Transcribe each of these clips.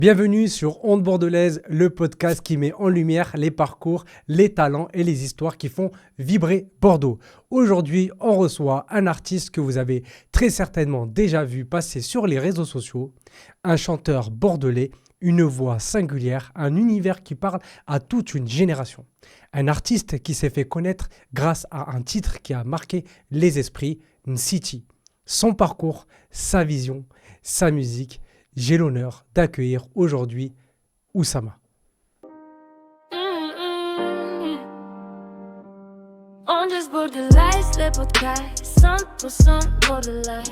Bienvenue sur Onde Bordelaise, le podcast qui met en lumière les parcours, les talents et les histoires qui font vibrer Bordeaux. Aujourd'hui, on reçoit un artiste que vous avez très certainement déjà vu passer sur les réseaux sociaux, un chanteur bordelais, une voix singulière, un univers qui parle à toute une génération. Un artiste qui s'est fait connaître grâce à un titre qui a marqué les esprits, Ncity. Son parcours, sa vision, sa musique. J'ai l'honneur d'accueillir aujourd'hui Oussama. Onde Bordelaise, le podcast 100% bordelais.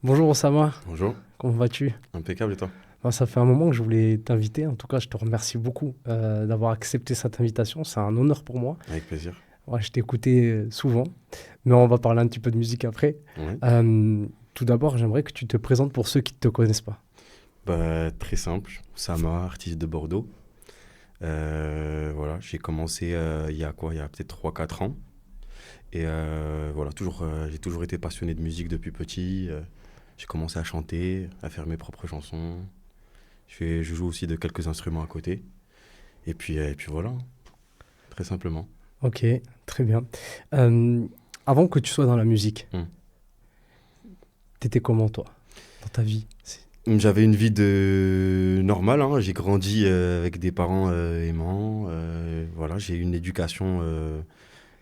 Bonjour Oussama, Bonjour, comment vas-tu? impeccable et toi? Ça fait un moment que je voulais t'inviter. En tout cas, je te remercie beaucoup d'avoir accepté cette invitation. C'est un honneur pour moi. Avec plaisir. Ouais, je t'ai écouté souvent, mais on va parler un petit peu de musique après. Ouais. Tout d'abord, j'aimerais que tu te présentes pour ceux qui ne te connaissent pas. Très simple, Oussama, artiste de Bordeaux. Voilà, j'ai commencé il y a peut-être 3-4 ans. Et j'ai toujours été passionné de musique depuis petit. J'ai commencé à chanter, à faire mes propres chansons. Je joue aussi de quelques instruments à côté. Et puis voilà, très simplement. Ok, très bien. Avant que tu sois dans la musique, t'étais comment toi, dans ta vie? J'avais une vie normale, hein. J'ai grandi avec des parents aimants. Voilà, j'ai eu une éducation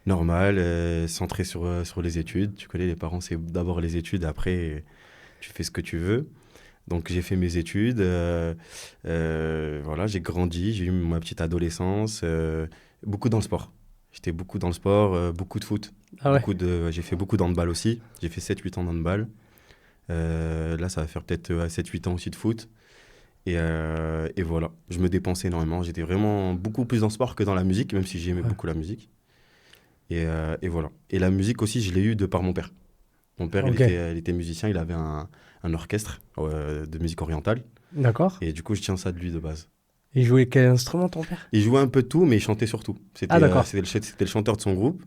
normale, centrée sur les études. Tu connais, les parents, c'est d'abord les études, après tu fais ce que tu veux. Donc j'ai fait mes études, voilà, j'ai grandi, j'ai eu ma petite adolescence, beaucoup dans le sport. J'étais beaucoup dans le sport, beaucoup de foot. Ah ouais. J'ai fait beaucoup d'handball aussi. J'ai fait 7-8 ans d'handball. Là, ça va faire peut-être 7-8 ans aussi de foot. Et voilà, je me dépensais énormément. J'étais vraiment beaucoup plus dans le sport que dans la musique, même si j'aimais beaucoup la musique. Et voilà. Et la musique aussi, je l'ai eue de par mon père. Mon père, Ok. il était musicien, il avait un orchestre de musique orientale. D'accord. Et du coup, je tiens ça de lui de base. Il jouait quel instrument ton père? Il jouait un peu de tout, mais il chantait surtout. C'était, Ah, d'accord. c'était le chanteur de son groupe.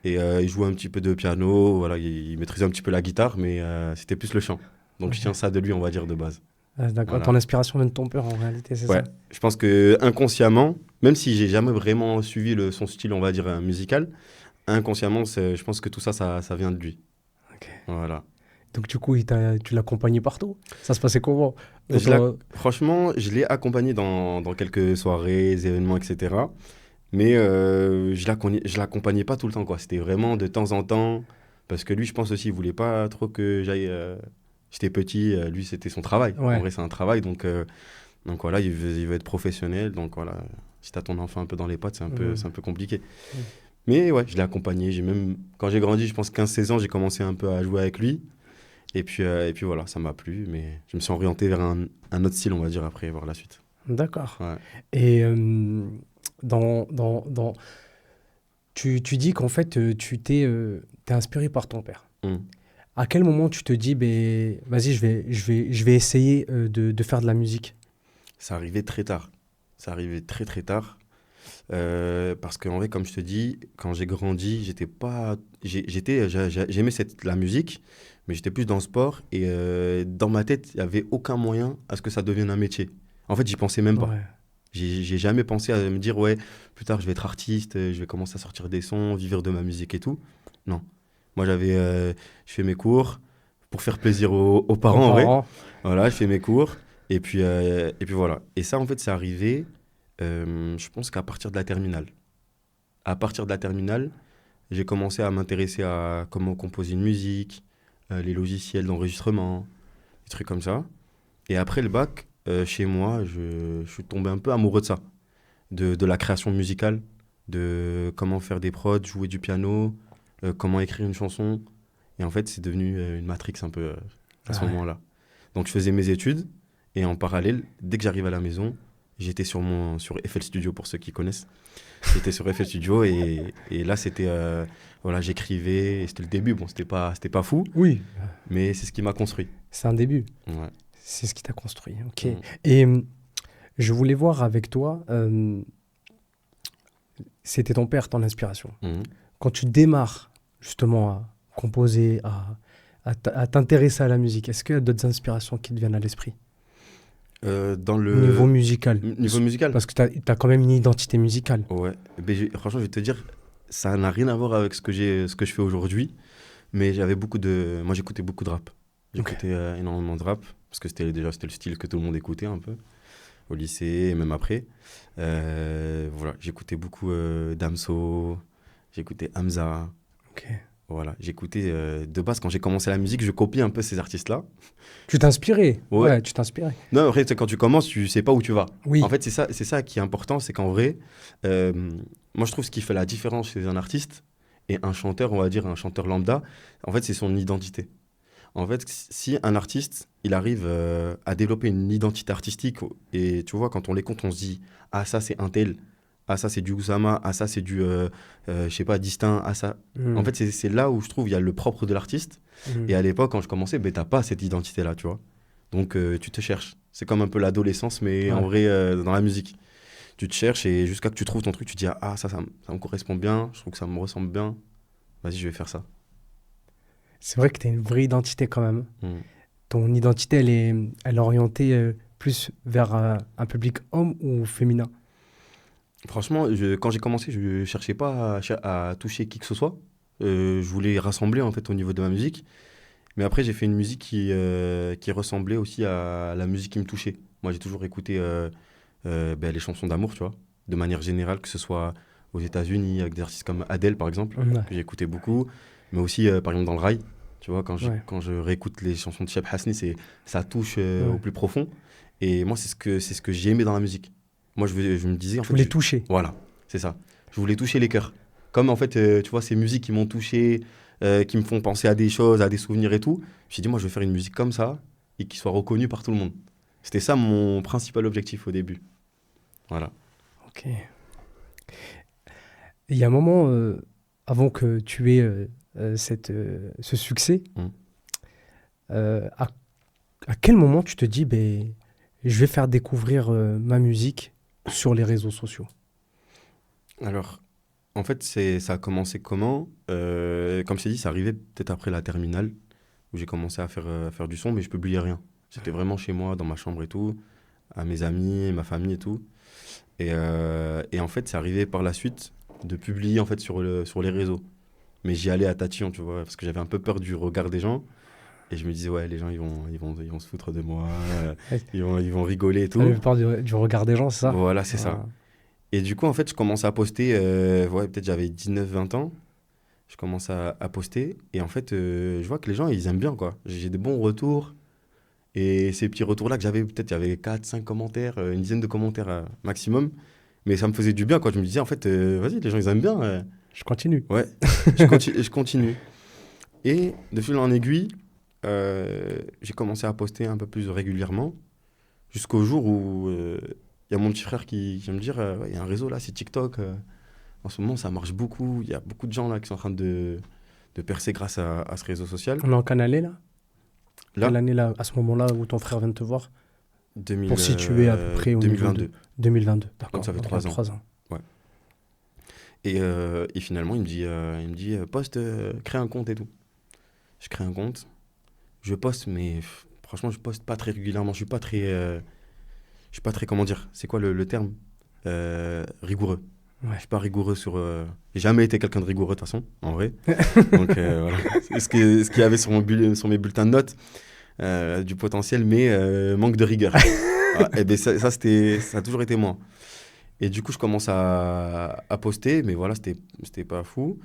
Et il jouait un petit peu de piano, voilà, il maîtrisait un petit peu la guitare, mais c'était plus le chant. Donc je tiens ça de lui, on va dire, de base. Ah, d'accord. Voilà. Ton inspiration vient de ton père en réalité, c'est Ouais, ça? je pense que inconsciemment, même si j'ai jamais vraiment suivi son style, on va dire, musical, inconsciemment, je pense que tout ça, ça vient de lui. Ok. Voilà. Donc du coup, tu l'accompagnais partout? Ça se passait comment? Franchement, je l'ai accompagné dans quelques soirées, événements, etc. Mais je l'accompagnais pas tout le temps, quoi. C'était vraiment de temps en temps. Parce que lui, je pense aussi, il voulait pas trop que j'aille. J'étais petit, lui, c'était son travail. Ouais. En vrai, c'est un travail. Donc voilà, il veut être professionnel. Donc voilà, si t'as ton enfant un peu dans les pattes, c'est un peu compliqué. Mais ouais, je l'ai accompagné. Quand j'ai grandi, je pense 15-16 ans, j'ai commencé un peu à jouer avec lui. Et puis voilà, ça m'a plu, mais je me suis orienté vers un autre style, on va dire, après, voir la suite. D'accord. Ouais. Et tu dis qu'en fait, tu t'es inspiré par ton père. À quel moment tu te dis, ben, vas-y, je vais essayer de faire de la musique? Ça arrivait très tard. Ça arrivait très, très tard. Parce qu'en vrai, comme je te dis, quand j'ai grandi, j'étais pas... J'aimais la musique, mais j'étais plus dans le sport. Et dans ma tête, il n'y avait aucun moyen à ce que ça devienne un métier. En fait, j'y pensais même pas. Ouais. J'ai jamais pensé à me dire, ouais, plus tard, je vais être artiste, je vais commencer à sortir des sons, vivre de ma musique et tout. Non. Moi, je fais mes cours pour faire plaisir aux parents, en vrai. Voilà, je fais mes cours. Et puis voilà. Et ça, en fait, c'est arrivé, je pense qu'à partir de la terminale. À partir de la terminale, j'ai commencé à m'intéresser à comment composer une musique, les logiciels d'enregistrement, des trucs comme ça. Et après le bac, chez moi, je suis tombé un peu amoureux de ça, de la création musicale, de comment faire des prods, jouer du piano, comment écrire une chanson. Et en fait, c'est devenu une matrix un peu à ce moment-là. Donc je faisais mes études et en parallèle, dès que j'arrive à la maison, j'étais sur FL Studio pour ceux qui connaissent. J'étais sur FL Studio et là c'était voilà, j'écrivais, et c'était le début. Bon, c'était pas fou, Oui, mais c'est ce qui m'a construit. c'est un début. Ouais. C'est ce qui t'a construit. Ok. Et je voulais voir avec toi, c'était ton père, ton inspiration. Quand tu démarres justement à composer, à t'intéresser à la musique? Est-ce qu'il y a d'autres inspirations qui te viennent à l'esprit? Dans le Au niveau musical. niveau musical. Parce que tu as quand même une identité musicale. Ouais. Ben, franchement, je vais te dire, ça n'a rien à voir avec ce que je fais aujourd'hui. Mais moi, j'écoutais beaucoup de rap. J'écoutais énormément de rap parce que c'était le style que tout le monde écoutait un peu au lycée et même après. Voilà, j'écoutais beaucoup Damso, j'écoutais Hamza. Ok. Voilà, j'écoutais de base quand j'ai commencé la musique, je copiais un peu ces artistes-là. Tu t'inspirais? Ouais. Ouais, tu t'inspirais. Non, après, tu sais, quand tu commences, tu sais pas où tu vas. Oui. En fait, c'est ça qui est important, c'est qu'en vrai, moi je trouve ce qui fait la différence chez un artiste et un chanteur, on va dire un chanteur lambda, en fait, c'est son identité. En fait, si un artiste, il arrive à développer une identité artistique, et tu vois, quand on les compte, on se dit, ah ça c'est un tel, ah ça c'est du Oussama, ah ça c'est du, je sais pas, Distinct, ah ça. En fait, c'est là où je trouve il y a le propre de l'artiste. Et à l'époque, quand je commençais, ben, t'as pas cette identité-là, tu vois. Donc, tu te cherches. C'est comme un peu l'adolescence, mais en vrai, dans la musique. Tu te cherches et jusqu'à que tu trouves ton truc, tu te dis, ah, ça me correspond bien, je trouve que ça me ressemble bien. Vas-y, je vais faire ça. C'est vrai que tu as une vraie identité quand même. Mm. Ton identité, elle est orientée plus vers un public homme ou féminin? Franchement, quand j'ai commencé, je ne cherchais pas à toucher qui que ce soit. Je voulais rassembler en fait au niveau de ma musique. Mais après, j'ai fait une musique qui ressemblait aussi à la musique qui me touchait. Moi, j'ai toujours écouté ben, les chansons d'amour, tu vois, de manière générale, que ce soit aux États-Unis, avec des artistes comme Adele, par exemple, Ouais. que j'ai écouté beaucoup. Mais aussi, par exemple, dans le rail. Tu vois, Ouais. quand je réécoute les chansons de Cheb Hasni, ça touche Ouais. au plus profond. Et moi, c'est ce que j'ai aimé dans la musique. Moi, je me disais, en Je fait, voulais toucher. voilà, c'est ça. Je voulais toucher les cœurs. Comme en fait, tu vois, ces musiques qui m'ont touché, qui me font penser à des choses, à des souvenirs et tout. Je me suis dit, moi, je vais faire une musique comme ça et qui soit reconnue par tout le monde. C'était ça mon principal objectif au début. Voilà. Ok. Il y a un moment, avant que tu aies ce succès, Mm. à quel moment tu te dis, ben, je vais faire découvrir ma musique sur les réseaux sociaux? Alors, en fait, ça a commencé comment? Comme je t'ai dit, ça arrivait peut-être après la terminale, où j'ai commencé à faire du son, mais je publiais rien. J'étais vraiment chez moi, dans ma chambre et tout, à mes amis, ma famille et tout. Et en fait, c'est arrivé par la suite de publier en fait, sur les réseaux. Mais j'y allais à tatillon, tu vois, parce que j'avais un peu peur du regard des gens. Et je me disais, ouais, les gens, ils vont se foutre de moi, Ouais. ils vont rigoler et tout. Tu avais peur du regard des gens, c'est ça? Voilà, c'est ça. Et du coup, en fait, je commence à poster, ouais, peut-être j'avais 19-20 ans, je commence à poster, et en fait, je vois que les gens, ils aiment bien, quoi. J'ai des bons retours, et ces petits retours-là que j'avais, peut-être il y avait 4-5 commentaires, une dizaine de commentaires maximum, mais ça me faisait du bien, quoi. Je me disais, en fait, vas-y, les gens, ils aiment bien. Je continue. Ouais, je continue. Et de fil en aiguille, j'ai commencé à poster un peu plus régulièrement, jusqu'au jour où il y a mon petit frère qui vient me dire, ouais, il y a un réseau là, c'est TikTok. En ce moment, ça marche beaucoup. Il y a beaucoup de gens là qui sont en train de percer grâce à ce réseau social. On est en quelle année là? Là, Quelle année là, à ce moment-là où ton frère vient de te voir? 2000, Pour situer à peu près au niveau 2022. de 2022. D'accord. Donc ça fait Donc, 3 il y a ans. 3 ans. Et finalement, il me dit poste, crée un compte et tout. Je crée un compte. Je poste, mais franchement, je poste pas très régulièrement. Je suis pas très, comment dire, c'est quoi le terme? Rigoureux. Ouais. Je suis pas rigoureux sur. J'ai jamais été quelqu'un de rigoureux de toute façon, en vrai. Donc voilà. C'est ce qu'il y avait sur mes bulletins de notes, du potentiel, mais manque de rigueur. Et ben ça a toujours été moi. Et du coup, je commence à poster, mais voilà, c'était pas fou.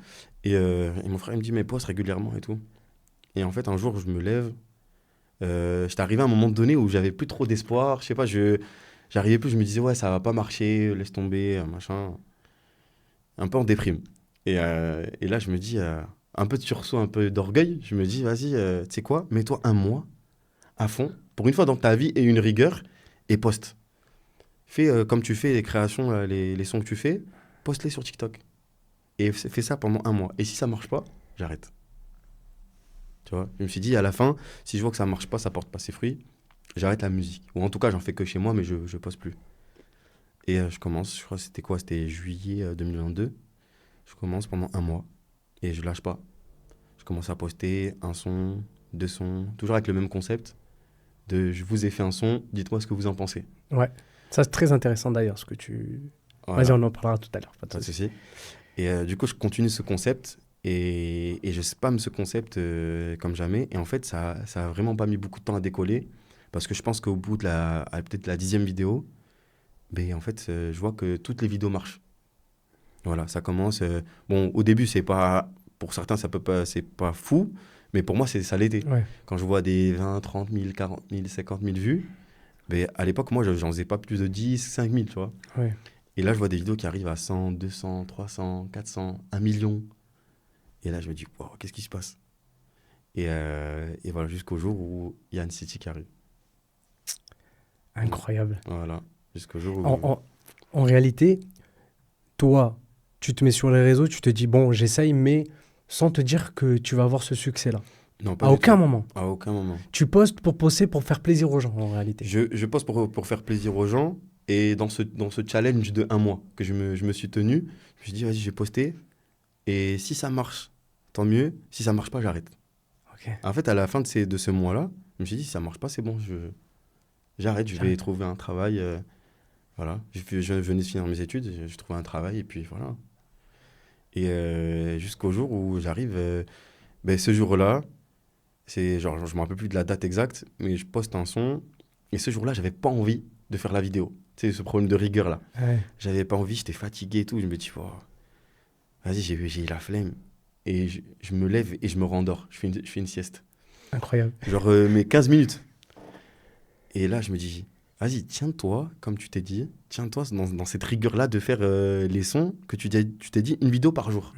Et mon frère il me dit, mais poste régulièrement et tout. Et en fait, un jour, je me lève. J'étais arrivé à un moment donné où j'avais plus trop d'espoir. Je sais pas, j'arrivais plus, je me disais, ouais, ça va pas marcher, laisse tomber, machin. Un peu en déprime. Et là, je me dis, un peu de sursaut, un peu d'orgueil. Je me dis, vas-y, tu sais quoi, mets-toi un mois à fond, pour une fois dans ta vie, et une rigueur, et poste. Fais comme tu fais les créations, là, les sons que tu fais, poste-les sur TikTok. Et fais ça pendant un mois. Et si ça marche pas, j'arrête. Tu vois, je me suis dit, à la fin, si je vois que ça marche pas, ça porte pas ses fruits, j'arrête la musique. Ou en tout cas, j'en fais que chez moi, mais je poste plus. Et je commence, je crois que c'était quoi? C'était juillet 2022. Je commence pendant un mois et je lâche pas. Je commence à poster un son, de sons, toujours avec le même concept. Je vous ai fait un son, dites-moi ce que vous en pensez. Ouais. Ça, c'est très intéressant d'ailleurs, ce que tu... Voilà. Vas-y, on en parlera tout à l'heure. Pas de Pas de souci. souci. Et du coup, je continue ce concept et je spam ce concept comme jamais. Et en fait, ça a vraiment pas mis beaucoup de temps à décoller parce que je pense qu'au bout de peut-être la 10e vidéo, ben, en fait, je vois que toutes les vidéos marchent. Voilà, ça commence. Bon, au début, c'est pas, pour certains, c'est pas fou, mais pour moi, ça l'était. Ouais. Quand je vois des 20, 30 000, 40 000, 50 000 vues, ben, à l'époque, moi, j'en faisais pas plus de 10, 5 000, tu vois. Ouais. Et là, je vois des vidéos qui arrivent à 100, 200, 300, 400, 1 million. Et là, je me dis, wow, qu'est-ce qui se passe? Et voilà, jusqu'au jour où il y a une City qui arrive. Incroyable. Voilà, jusqu'au jour où... En réalité, toi, tu te mets sur les réseaux, tu te dis, bon, j'essaye, mais sans te dire que tu vas avoir ce succès-là. Non, pas À du aucun tout. moment. À aucun moment. Tu postes pour poster, pour faire plaisir aux gens, en réalité. Je poste pour faire plaisir aux gens. Et dans ce challenge de 1 mois que je me suis tenu, je me suis dit, vas-y, je vais poster. Et si ça marche, tant mieux. Si ça marche pas, j'arrête. Ok. En fait, à la fin de ce mois-là, je me suis dit, si ça marche pas, c'est bon, j'arrête. Je vais trouver un travail. Voilà. Je venais de finir mes études, je trouvais un travail et puis voilà. Et jusqu'au jour où j'arrive, ben, ce jour-là, c'est genre, je me rappelle plus de la date exacte, mais je poste un son. Et ce jour-là, j'avais pas envie de faire la vidéo. Tu sais, ce problème de rigueur là. Ouais. J'avais pas envie, j'étais fatigué et tout. Je me dis, oh, vas-y, j'ai la flemme. Et je me lève et je me rendors. Je fais une sieste. Incroyable. Genre, mais 15 minutes. Et là, je me dis, vas-y, tiens-toi, comme tu t'es dit, tiens-toi dans cette rigueur-là de faire les sons que tu t'es dit, une vidéo par jour.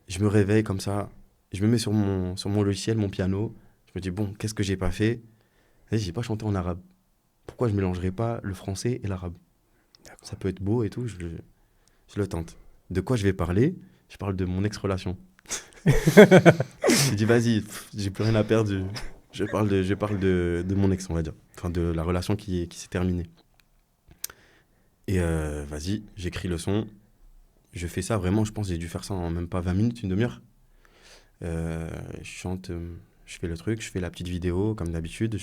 Je me réveille comme ça, je me mets sur mon logiciel, mon piano. Je me dis, bon, qu'est-ce que j'ai pas fait? Vas-y, j'ai pas chanté en arabe. Pourquoi je mélangerais pas le français et l'arabe? Ça peut être beau et tout, je le tente. De quoi je vais parler? Je parle de mon ex-relation. J'ai dit, vas-y, j'ai plus rien à perdre. Je parle de mon ex, on va dire. Enfin, de la relation qui s'est terminée. Et vas-y, j'écris le son. Je fais ça vraiment, je pense que j'ai dû faire ça en même pas 20 minutes, une demi-heure. Je chante, je fais le truc, je fais la petite vidéo comme d'habitude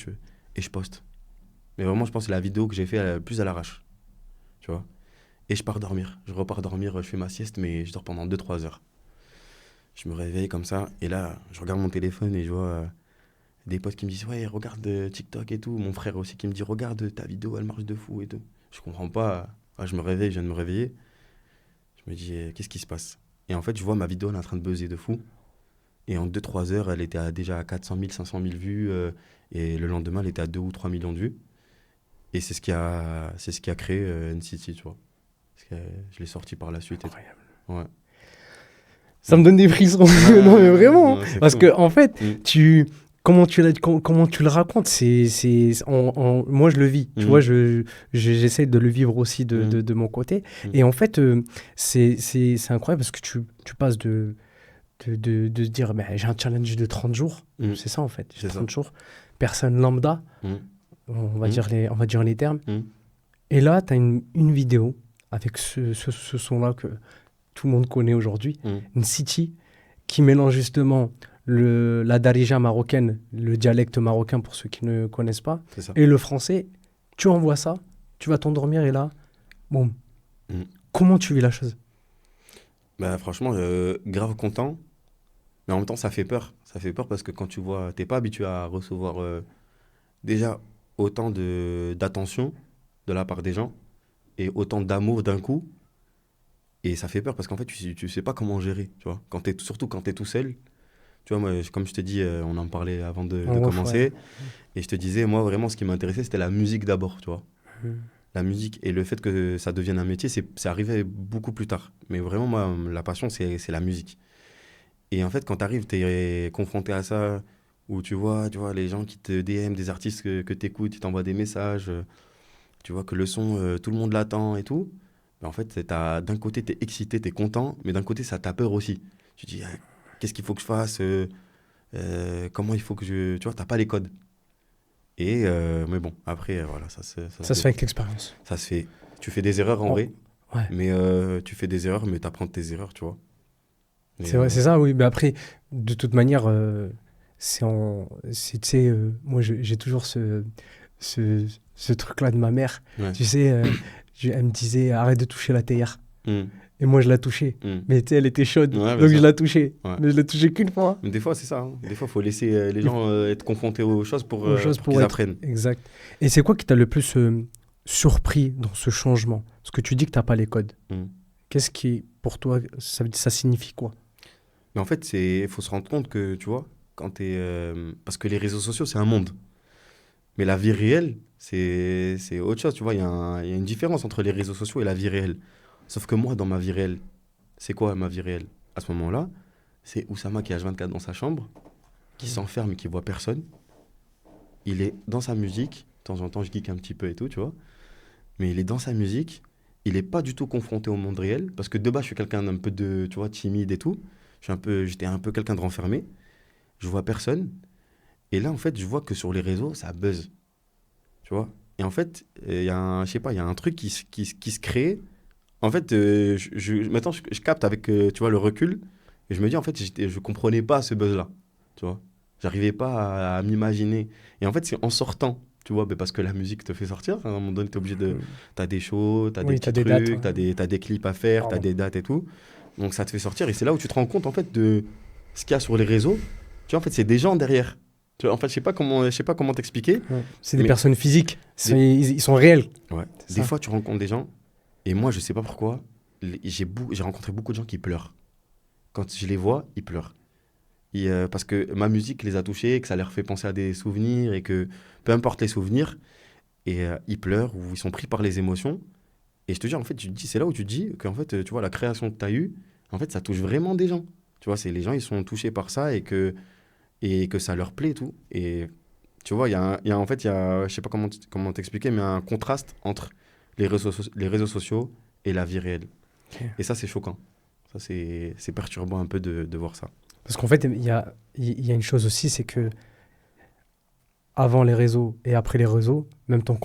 et je poste. Mais vraiment, je pense que c'est la vidéo que j'ai fait plus à l'arrache. Tu vois? Et je pars dormir. Je repars dormir, je fais ma sieste, mais je dors pendant 2-3 heures. Je me réveille comme ça, et là, je regarde mon téléphone et je vois des potes qui me disent, ouais, regarde TikTok et tout. Mon frère aussi qui me dit, regarde ta vidéo, elle marche de fou et tout. Je comprends pas. Ah, je me réveille, je viens de me réveiller. Je me dis, qu'est-ce qui se passe? Et en fait, je vois ma vidéo, elle est en train de buzzer de fou. Et en 2-3 heures, elle était déjà à 400 000, 500 000 vues. Et le lendemain, elle était à 2 ou 3 millions de vues. Et c'est ce qui a créé NCT, tu vois. Parce que je l'ai sorti par la suite. Incroyable. Ouais. Ça me donne des frissons. Non, mais vraiment. Non, c'est Parce fou. que, en fait, Mm. comment tu le racontes, moi, je le vis. Tu vois, j'essaie de le vivre aussi de mon côté. Et en fait, c'est incroyable parce que tu passes de se dire, mais j'ai un challenge de 30 jours. C'est ça, en fait. J'ai C'est 30 ça. jours. Personne lambda. On va dire les termes. Et là, tu as une vidéo avec ce son-là que tout le monde connaît aujourd'hui, une City qui mélange justement la darija marocaine, le dialecte marocain pour ceux qui ne connaissent pas, C'est ça. et le français. Tu envoies ça, tu vas t'endormir et là, boum. Comment tu vis la chose? Bah, franchement, grave content. Mais en même temps, ça fait peur. Ça fait peur parce que quand tu vois, t'es pas habitué à recevoir déjà autant d'attention de la part des gens et autant d'amour d'un coup. Et ça fait peur parce qu'en fait, tu sais pas comment gérer, tu vois. Surtout quand tu es tout seul. Tu vois, moi, comme je te dis, on en parlait avant de commencer. Ouais. Et je te disais, moi, vraiment, ce qui m'intéressait, c'était la musique d'abord, tu vois. La musique et le fait que ça devienne un métier, c'est arrivé beaucoup plus tard. Mais vraiment, moi, la passion, c'est la musique. Et en fait, quand tu arrives, tu es confronté à ça, où tu vois les gens qui te DM, des artistes que tu écoutes, ils t'envoient des messages, tu vois que le son, tout le monde l'attend et tout. Mais en fait, d'un côté, tu es excité, tu es content, mais d'un côté, ça t'a peur aussi. Tu te dis, qu'est-ce qu'il faut que je fasse comment il faut que je... Tu vois, tu n'as pas les codes. Mais bon, après, voilà, ça se fait avec l'expérience. Ça se fait. Tu fais des erreurs en vrai, ouais. mais tu fais des erreurs, mais tu apprends de tes erreurs, tu vois. C'est vrai, c'est ça, oui. Mais après, de toute manière, tu sais, moi, j'ai toujours ce truc-là de ma mère. Ouais. Tu sais, elle me disait, arrête de toucher la théière. Mm. Et moi, je la touchais. Mm. Mais tu sais, elle était chaude. Ouais, Donc, ça. je la touchais. Ouais. Mais je l'ai touchée qu'une fois. Mais des fois, c'est ça. Hein. Des fois, il faut laisser les gens être confrontés aux choses pour qu'ils être- apprennent. Exact. Et c'est quoi qui t'a le plus surpris dans ce changement? Parce que tu dis que t'as pas les codes. Mm. Qu'est-ce qui, pour toi, ça signifie quoi? Mais en fait, il faut se rendre compte que, tu vois, quand t'es... parce que les réseaux sociaux, c'est un monde. Mais la vie réelle, c'est autre chose, tu vois. Il y a une différence entre les réseaux sociaux et la vie réelle. Sauf que moi, dans ma vie réelle, c'est quoi ma vie réelle? À ce moment-là, c'est Oussama qui est H24 dans sa chambre, qui s'enferme et qui voit personne. Il est dans sa musique. De temps en temps, je geek un petit peu et tout, tu vois. Mais il est dans sa musique. Il n'est pas du tout confronté au monde réel. Parce que de base, je suis quelqu'un d'un peu de, tu vois, timide et tout. J'étais un peu quelqu'un de renfermé. Je vois personne. Et là, en fait, je vois que sur les réseaux, ça buzz. Tu vois. Et en fait, il y a un, je sais pas, il y a un truc qui se crée. En fait, maintenant, je capte avec, tu vois, le recul. Et je me dis, en fait, je comprenais pas ce buzz-là. Tu vois. J'arrivais pas à m'imaginer. Et en fait, c'est en sortant, tu vois, parce que la musique te fait sortir. À un moment donné, tu es obligé de... T'as des shows, t'as des petits trucs, dates, ouais. t'as des clips à faire, t'as des dates et tout. Donc, ça te fait sortir. Et c'est là où tu te rends compte, en fait, de ce qu'il y a sur les réseaux. Tu vois, en fait, c'est des gens derrière. Tu vois, en fait, je sais pas comment t'expliquer. Ouais. C'est des Mais- personnes physiques. Ils sont réels. Ouais. C'est Des ça. fois, tu rencontres des gens. Et moi, je sais pas pourquoi, j'ai rencontré beaucoup de gens qui pleurent. Quand je les vois, ils pleurent. Parce que ma musique les a touchés, que ça leur fait penser à des souvenirs et que peu importe les souvenirs, et ils pleurent ou ils sont pris par les émotions. Et je te dis, en fait, c'est là où tu te dis qu'en fait, tu vois, la création que tu as eue, en fait, ça touche vraiment des gens. Tu vois, c'est les gens, ils sont touchés par ça et que ça leur plaît et tout. Et tu vois, en fait, je sais pas comment t'expliquer, mais un contraste entre les réseaux sociaux et la vie réelle. Ok. Et ça, c'est choquant. Ça, c'est perturbant un peu de voir ça. Parce qu'en fait, il y a une chose aussi, c'est que avant les réseaux et après les réseaux, même ton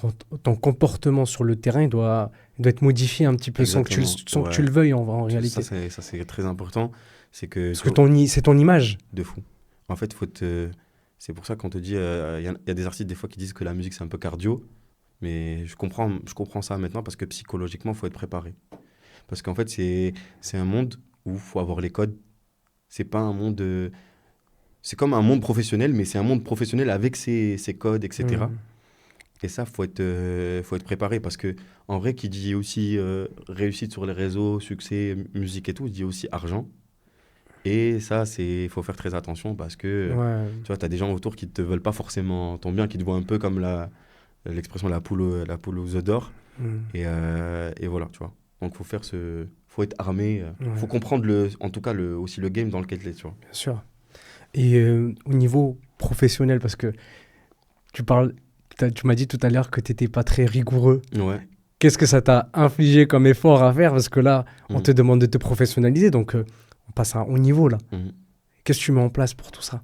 comportement sur le terrain, il doit être modifié un petit peu sans que Exactement. que tu le veuilles en réalité. Ça, c'est très important. C'est que, Parce que c'est ton image. de fou. En fait, c'est pour ça qu'on te dit, il y a des artistes des fois qui disent que la musique c'est un peu cardio, mais je comprends ça maintenant parce que psychologiquement, il faut être préparé. Parce qu'en fait, c'est un monde où il faut avoir les codes. C'est pas un monde. C'est comme un monde professionnel, mais c'est un monde professionnel avec ses codes, etc. Mm. Et ça, faut être préparé parce que en vrai, qui dit aussi réussite sur les réseaux, succès, musique et tout, dit aussi argent. Et ça, faut faire très attention parce que Ouais. tu vois, tu as des gens autour qui te veulent pas forcément ton bien, qui te voient un peu comme l'expression la poule aux œufs d'or. Mm. Et voilà, tu vois. Donc, faut être armé. Ouais. Faut comprendre en tout cas aussi le game dans lequel tu es, tu vois. Bien sûr. Et au niveau professionnel, parce que tu m'as dit tout à l'heure que tu n'étais pas très rigoureux. Ouais. Qu'est-ce que ça t'a infligé comme effort à faire? Parce que là, on Mhm. te demande de te professionnaliser, donc on passe à un haut niveau là. Mhm. Qu'est-ce que tu mets en place pour tout ça?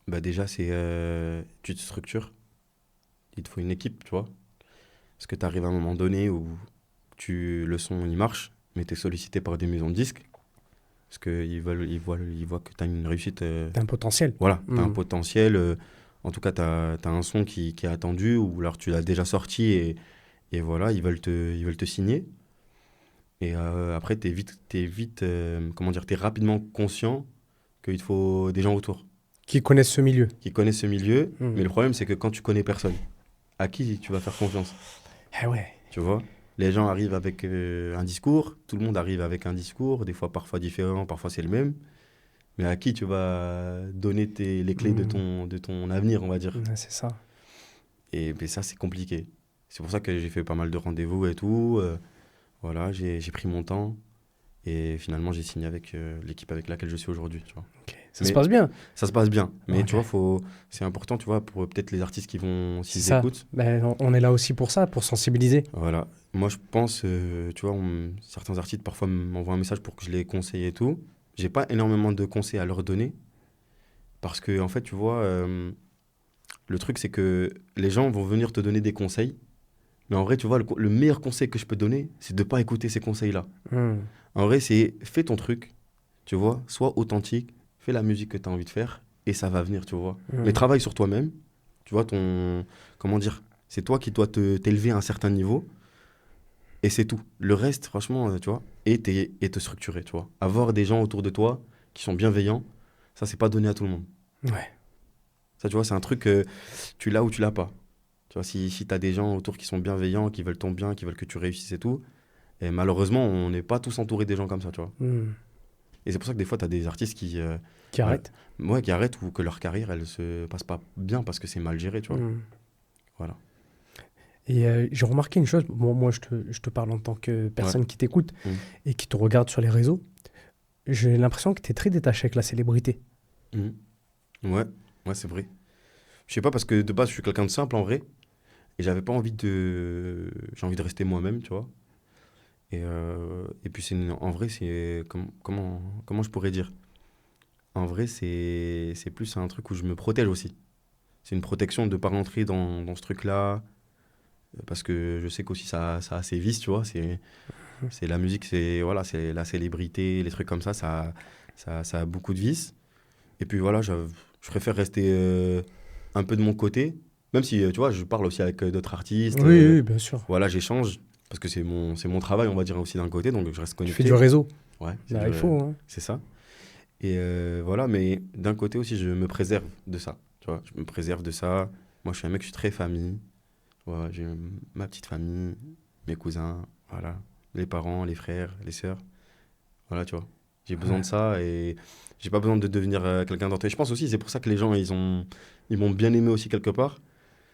Bah déjà, tu te structures. Il te faut une équipe, tu vois. Parce que tu arrives à un moment donné où le son, il marche, mais tu es sollicité par des maisons de disques. Parce qu'ils voient que tu as une réussite. T'as un potentiel. Voilà, tu as un Mhm. potentiel. En tout cas, tu as un son qui est attendu, ou alors tu l'as déjà sorti, et voilà, ils veulent te signer. Et après, tu es vite, comment dire, tu es rapidement conscient qu'il te faut des gens autour Qui connaissent ce milieu. qui connaissent ce milieu. Mhm. Mais le problème, c'est que quand tu connais personne, à qui tu vas faire confiance? Ah ouais. Tu vois? Les gens arrivent avec un discours, tout le monde arrive avec un discours, des fois parfois différent, parfois c'est le même. Mais à qui tu vas donner les clés de ton avenir, on va dire? Ouais, c'est ça. Et ben, ça, c'est compliqué. C'est pour ça que j'ai fait pas mal de rendez-vous et tout. Voilà, j'ai pris mon temps. Et finalement, j'ai signé avec l'équipe avec laquelle je suis aujourd'hui, tu vois. Ok. Ça se Mais- passe bien. Ça se passe bien. Mais Ok. tu vois, c'est important, tu vois, pour peut-être les artistes qui vont, C'est s'ils ça. écoutent. Ben, on est là aussi pour ça, pour sensibiliser. Voilà. Moi, je pense, tu vois, certains artistes parfois m'envoient un message pour que je les conseille et tout. J'ai pas énormément de conseils à leur donner. Parce que, en fait, tu vois, le truc, c'est que les gens vont venir te donner des conseils. Mais en vrai, tu vois, le meilleur conseil que je peux donner, c'est de ne pas écouter ces conseils-là. En vrai, c'est fais ton truc, tu vois, sois authentique, fais la musique que tu as envie de faire et ça va venir, tu vois. Mais travaille sur toi-même, tu vois, comment dire, c'est toi qui dois t'élever à un certain niveau, et c'est tout. Le reste, franchement, tu vois, et te structurer, tu vois. Avoir des gens autour de toi qui sont bienveillants, ça, c'est pas donné à tout le monde. Ouais. Ça, tu vois, c'est un truc que tu l'as ou tu l'as pas. Tu vois, si tu as des gens autour qui sont bienveillants, qui veulent ton bien, qui veulent que tu réussisses et tout, et malheureusement, on n'est pas tous entourés des gens comme ça, tu vois. Et c'est pour ça que des fois, tu as des artistes Qui arrête. ouais, qui arrêtent ou que leur carrière, elle se passe pas bien parce que c'est mal géré, tu vois. Voilà. Et j'ai remarqué une chose, bon, moi je te parle en tant que personne qui t'écoute et qui te regarde sur les réseaux, j'ai l'impression que tu es très détaché avec la célébrité. Ouais, c'est vrai. Je sais pas, parce que de base, je suis quelqu'un de simple en vrai, et j'avais pas envie de... J'ai envie de rester moi-même, tu vois. Et puis, en vrai, c'est... Comment je pourrais dire? En vrai, c'est plus un truc où je me protège aussi. C'est une protection de ne pas rentrer dans ce truc-là, parce que je sais qu'aussi ça a ses vices, tu vois. C'est la musique, voilà, c'est la célébrité, les trucs comme ça a beaucoup de vices. Et puis voilà, je préfère rester un peu de mon côté, même si, tu vois, je parle aussi avec d'autres artistes. Oui, bien sûr. Voilà, j'échange, parce que c'est mon travail, on va dire, aussi d'un côté, donc je reste Tu connecté. fais du réseau. Ouais, Là, il faut. Hein. c'est ça. Et voilà, mais d'un côté aussi, je me préserve de ça. Tu vois, je me préserve de ça. Moi, je suis un mec, je suis très famille. Voilà, j'ai ma petite famille, mes cousins, voilà, les parents, les frères, les sœurs. Voilà, tu vois. J'ai besoin de ça et j'ai pas besoin de devenir quelqu'un d'autre. Et je pense aussi, c'est pour ça que les gens, ils m'ont bien aimé aussi quelque part.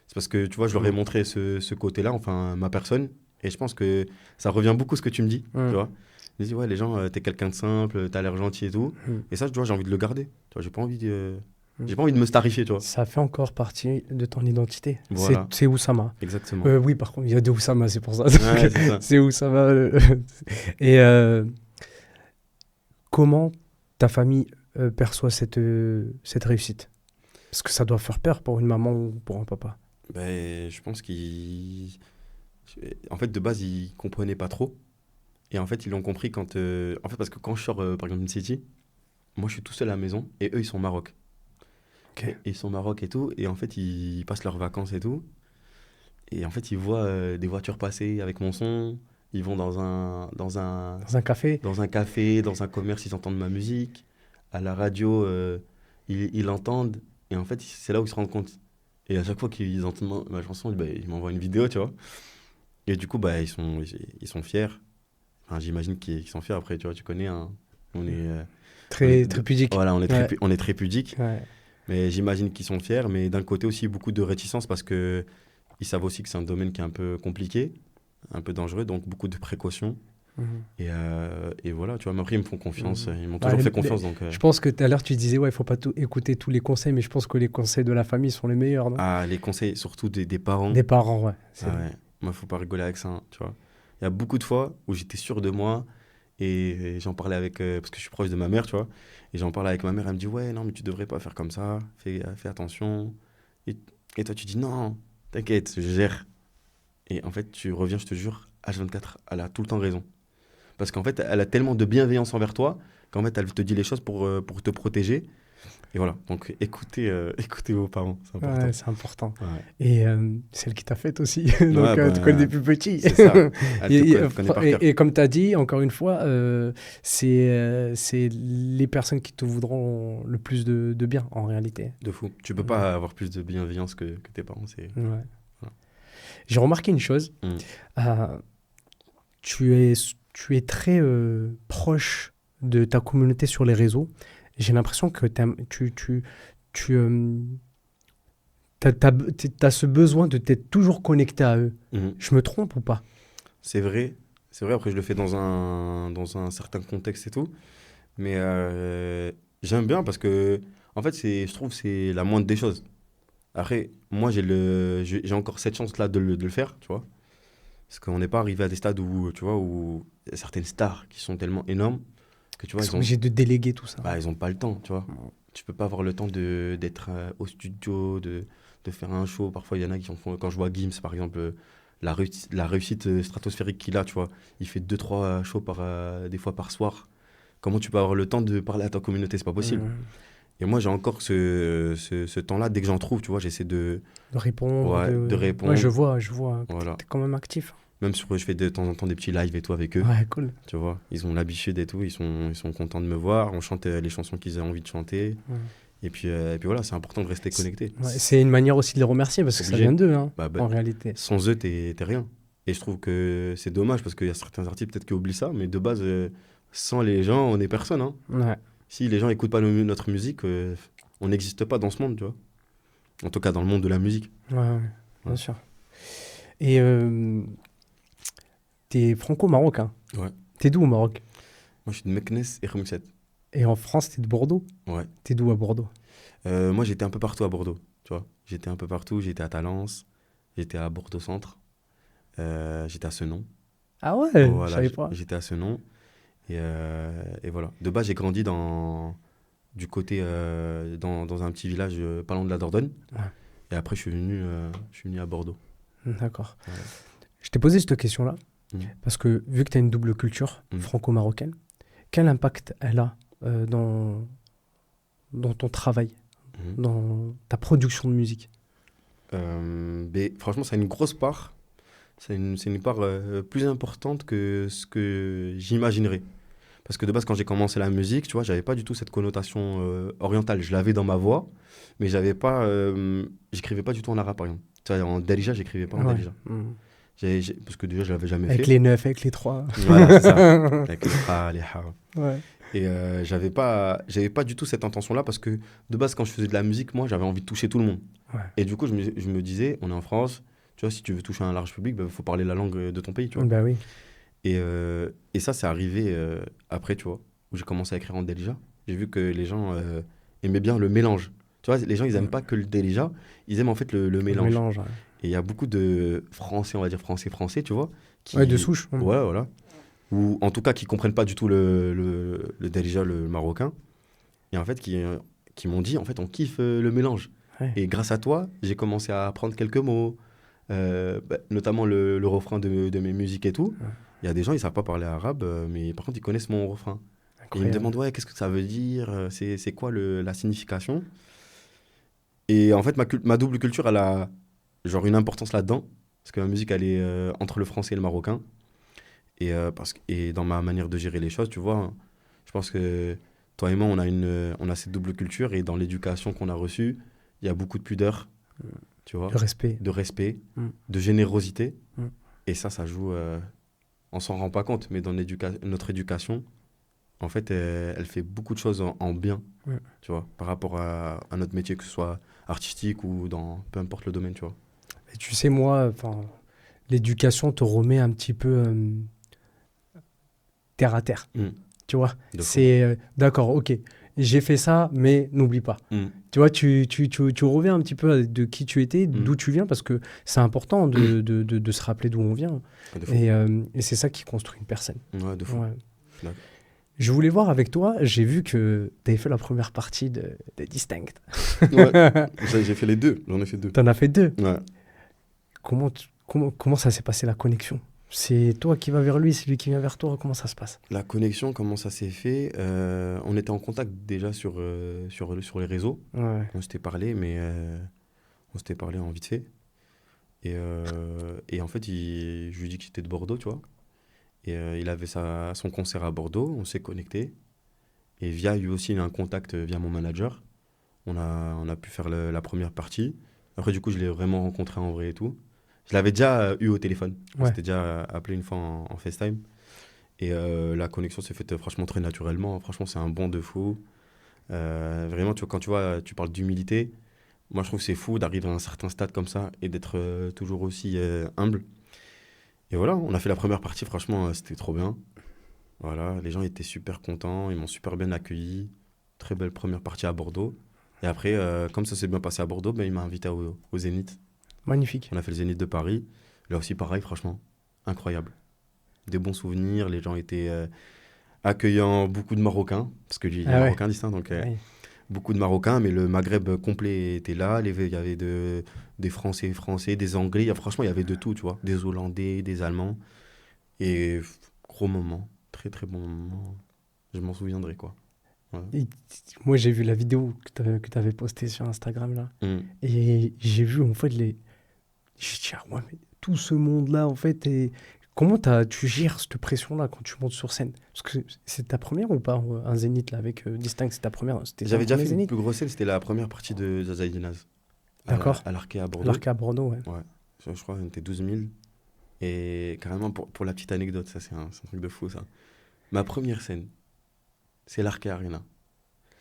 C'est parce que, tu vois, je leur ai montré ce côté-là, enfin, ma personne. Et je pense que ça revient beaucoup ce que tu me dis, tu vois. Je me dis, ouais, les gens, t'es quelqu'un de simple, t'as l'air gentil et tout. Et ça, tu vois, j'ai envie de le garder. Tu vois, j'ai pas envie de me starifier, tu vois. Ça fait encore partie de ton identité. Voilà. C'est Oussama. Exactement. Oui, par contre, il y a deux Oussama, c'est pour ça. Ouais, c'est ça. C'est Oussama. Et comment ta famille perçoit cette réussite? Parce que ça doit faire peur pour une maman ou pour un papa. Ben, je pense en fait, de base, ils comprenaient pas trop. Et en fait, ils l'ont compris quand... En fait, parce que quand je sors, par exemple, d'une city, moi, je suis tout seul à la maison et eux, ils sont au Maroc. Okay. Et ils sont au Maroc et tout. Et en fait, ils passent leurs vacances et tout. Et en fait, ils voient des voitures passer avec mon son. Ils vont dans un café. Dans un café, dans un commerce, ils entendent ma musique. À la radio, ils l'entendent. Et en fait, c'est là où ils se rendent compte. Et à chaque fois qu'ils entendent ma chanson, bah, ils m'envoient une vidéo, tu vois. Et du coup, bah, ils sont fiers. Enfin, j'imagine qu'ils sont fiers. Après, tu vois, tu connais, hein, on est... très pudique. Voilà, on est très pudique. Ouais. Mais j'imagine qu'ils sont fiers. Mais d'un côté aussi, beaucoup de réticence parce qu'ils savent aussi que c'est un domaine qui est un peu compliqué, un peu dangereux. Donc, beaucoup de précautions. Et voilà, tu vois, mais après, ils me font confiance. Ils m'ont toujours fait confiance. Donc, Je pense que tout à l'heure, tu disais, ouais, il ne faut pas écouter tous les conseils, mais je pense que les conseils de la famille sont les meilleurs, non? Ah, les conseils, surtout des parents. Des parents, ouais. Ah ouais. Moi, il ne faut pas rigoler avec ça, hein, tu vois. Il y a beaucoup de fois où j'étais sûr de moi et j'en parlais avec... parce que je suis proche de ma mère, tu vois. Et j'en parlais avec ma mère, elle me dit, ouais, non, mais tu ne devrais pas faire comme ça. Fais attention. Et toi, tu dis, non, t'inquiète, je gère. Et en fait, tu reviens, je te jure, H24, elle a tout le temps raison. Parce qu'en fait, elle a tellement de bienveillance envers toi qu'en fait, elle te dit les choses pour te protéger. Et voilà, donc écoutez vos parents, c'est important. Ouais, c'est important. Ouais. Et celle qui t'a faite aussi, donc tu connais des plus petits. C'est ça, elle te connaît par cœur. Et comme tu as dit, encore une fois, c'est les personnes qui te voudront le plus de bien, en réalité. De fou. Tu peux pas avoir plus de bienveillance que tes parents. Ouais. Voilà. J'ai remarqué une chose. Tu es très proche de ta communauté sur les réseaux. J'ai l'impression que tu as ce besoin de t'être toujours connecté à eux. Je me trompe ou pas? C'est vrai. Après, je le fais dans un certain contexte et tout. Mais j'aime bien parce que, en fait, je trouve que c'est la moindre des choses. Après, moi, j'ai encore cette chance-là de le faire, tu vois. Parce qu'on n'est pas arrivé à des stades où, tu vois, où il y a certaines stars qui sont tellement énormes que, tu vois, ils sont obligés de déléguer tout ça. Bah, ils n'ont pas le temps, tu vois. Tu peux pas avoir le temps d'être au studio, de faire un show. Parfois, il y en a qui en font... Quand je vois Gims, par exemple, la réussite stratosphérique qu'il a, tu vois. Il fait 2-3 shows des fois par soir. Comment tu peux avoir le temps de parler à ta communauté? C'est pas possible. Et moi, j'ai encore ce temps-là. Dès que j'en trouve, tu vois, j'essaie De répondre. ouais, de répondre. Ouais, je vois. Voilà. T'es quand même actif. Même sur, je fais de temps en temps des petits lives et tout avec eux. Ouais, cool. Tu vois, ils ont l'habitude et tout. Ils sont contents de me voir. On chante les chansons qu'ils ont envie de chanter. Ouais. Et puis voilà, c'est important de rester connecté. Ouais, c'est une manière aussi de les remercier parce que ça Obligé. vient d'eux, hein, Bah, en réalité. sans eux, t'es rien. Et je trouve que c'est dommage parce qu'il y a certains artistes peut-être qui oublient ça. Mais de base, sans les gens, on n'est personne. Hein. Ouais. Si les gens n'écoutent pas notre musique, on n'existe pas dans ce monde, tu vois. En tout cas, dans le monde de la musique. Ouais, bien Ouais. sûr. Et t'es franco-marocain. Ouais. T'es d'où au Maroc? Moi, je suis de Meknes et Khmset. Et en France, t'es de Bordeaux? Ouais. T'es d'où à Bordeaux? Moi, j'étais un peu partout à Bordeaux, tu vois. J'étais un peu partout. J'étais à Talence, j'étais à Bordeaux-Centre, j'étais à Senon. Ah ouais, je Voilà, savais pas. j'étais à Senon. Et voilà. De base, j'ai grandi du côté, dans un petit village pas loin de la Dordogne. Ouais. Et après, je suis venu à Bordeaux. D'accord. Ouais. Je t'ai posé cette question-là Mhm. parce que vu que tu as une double culture Mhm. franco-marocaine, quel impact elle a dans ton travail, Mhm. dans ta production de musique? Mais franchement, ça a une grosse part. C'est une part plus importante que ce que j'imaginerais. Parce que de base, quand j'ai commencé la musique, tu vois, j'avais pas du tout cette connotation orientale. Je l'avais dans ma voix, mais j'écrivais pas du tout en arabe, par exemple. Tu vois, en Darija, j'écrivais pas en Ouais. Darija. Mhm. Parce que déjà, je l'avais jamais Avec fait. les 9, avec les 3. Voilà, c'est ça. Avec les ha, les ha. Ouais. Et j'avais pas du tout cette intention-là parce que de base, quand je faisais de la musique, moi, j'avais envie de toucher tout le monde. Ouais. Et du coup, je me disais, on est en France, tu vois, si tu veux toucher un large public, il faut parler la langue de ton pays, tu vois. Bah oui. Et ça, c'est arrivé après, tu vois, où j'ai commencé à écrire en Darija. J'ai vu que les gens aimaient bien le mélange. Tu vois, les gens, ils aiment pas que le Darija, ils aiment en fait le Le mélange. mélange. Ouais. Et il y a beaucoup de Français, on va dire français, tu vois, qui... Ouais, de souche. Ouais, voilà. Ou en tout cas, qui comprennent pas du tout le Darija, le marocain. Et en fait, qui m'ont dit, en fait, on kiffe le mélange. Ouais. Et grâce à toi, j'ai commencé à apprendre quelques mots, notamment le refrain de mes musiques et tout. Ouais. Il y a des gens, ils savent pas parler arabe, mais par contre, ils connaissent mon refrain. Et ils me Incroyable. demandent, ouais, qu'est-ce que ça veut dire? C'est quoi la signification? Et en fait, ma double culture, elle a genre une importance là-dedans. Parce que ma musique, elle est entre le français et le marocain. Et dans ma manière de gérer les choses, tu vois, je pense que toi et moi, on a cette double culture. Et dans l'éducation qu'on a reçue, il y a beaucoup de pudeur, tu vois, Le respect. de respect, Mm. de générosité. Mm. Et ça joue, on s'en rend pas compte, mais dans notre éducation, en fait, elle fait beaucoup de choses en bien, Mm. tu vois, par rapport à notre métier, que ce soit artistique ou dans peu importe le domaine, tu vois. Et tu sais, moi, enfin, l'éducation te remet un petit peu terre à terre. Mm. Tu vois, De fou. c'est d'accord, ok, j'ai fait ça, mais n'oublie pas. Mm. Tu vois, tu reviens un petit peu de qui tu étais, Mm. d'où tu viens, parce que c'est important de se rappeler d'où on vient. De fou. Et c'est ça qui construit une personne. Ouais, de fou. Ouais. D'accord. Je voulais voir avec toi, j'ai vu que tu avais fait la première partie de Distinct. Ouais. J'ai fait les deux, j'en ai fait deux. Tu en as fait 2. Ouais. Comment ça s'est passé la connexion? C'est toi qui vas vers lui, c'est lui qui vient vers toi, comment ça se passe? La connexion, comment ça s'est fait? On était en contact déjà sur les réseaux. Ouais. On s'était parlé, mais on s'était parlé en vite fait. Et en fait, je lui ai dit qu'il était de Bordeaux, tu vois. Et il avait son concert à Bordeaux, on s'est connecté. Et lui aussi, il a un contact via mon manager. On a pu faire la première partie. Après, du coup, je l'ai vraiment rencontré en vrai et tout. Je l'avais déjà eu au téléphone. On Ouais. s'était déjà appelé une fois en FaceTime. Et la connexion s'est faite franchement très naturellement. Franchement, c'est un bond de fou. Vraiment, quand tu parles d'humilité, moi, je trouve que c'est fou d'arriver à un certain stade comme ça et d'être toujours aussi humble. Et voilà, on a fait la première partie. Franchement, c'était trop bien. Voilà, les gens étaient super contents. Ils m'ont super bien accueilli. Très belle première partie à Bordeaux. Et après, comme ça s'est bien passé à Bordeaux, il m'a invité au Zénith. Magnifique. On a fait le Zénith de Paris. Là aussi, pareil, franchement, incroyable. Des bons souvenirs, les gens étaient accueillants, beaucoup de Marocains, parce que lui, il est Ah ouais. marocain distinct, donc Ouais. beaucoup de Marocains, mais le Maghreb complet était là. Il y avait des Français, des Anglais, franchement, il y avait de tout, tu vois, des Hollandais, des Allemands. Et gros moment, très très bon moment. Je m'en souviendrai, quoi. Et moi, j'ai vu la vidéo que tu avais postée sur Instagram, là. Mm. Et j'ai vu, en fait, les... J'ai dit, ah ouais, mais tout ce monde-là, en fait, et comment tu gères cette pression-là quand tu montes sur scène? Parce que c'est ta première ou pas, un Zénith, là, avec Distinct, c'est ta première? C'était ton J'avais déjà premier fait une Zénith? plus grosse scène, c'était la première partie de Zaza Dinaz. D'accord. À l'Arkea à Bordeaux. L'Arc à Bordeaux, ouais. Ouais, je crois qu'on était 12 000. Et carrément, pour la petite anecdote, ça c'est un truc de fou ça. Ma première scène, c'est l'Arkea Arena.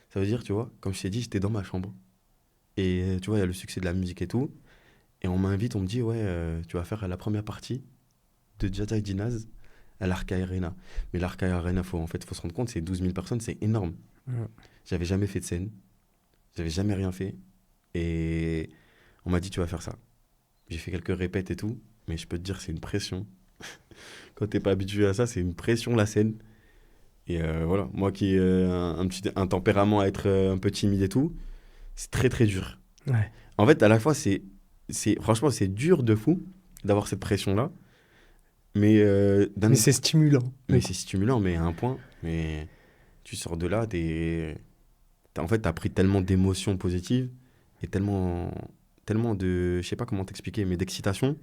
Ça veut dire, tu vois, comme je t'ai dit, j'étais dans ma chambre. Et tu vois, il y a le succès de la musique et tout. Et on m'invite, on me dit, ouais, tu vas faire la première partie de Zaza Dinaz à l'Arkea Arena. Mais l'Arkea Arena, faut se rendre compte, c'est 12 000 personnes, c'est énorme. Ouais. J'avais jamais fait de scène, j'avais jamais rien fait. Et on m'a dit, tu vas faire ça. J'ai fait quelques répètes et tout, mais je peux te dire, c'est une pression. Quand t'es pas habitué à ça, c'est une pression la scène. Et voilà, moi qui ai un tempérament à être un peu timide et tout, c'est très très dur. Ouais. En fait, à la fois, franchement, c'est dur de fou d'avoir cette pression-là. Mais, Mais c'est stimulant. mais c'est stimulant, mais à un point. Mais tu sors de là, en fait, t'as pris tellement d'émotions positives et tellement de, je sais pas comment t'expliquer, mais d'excitation,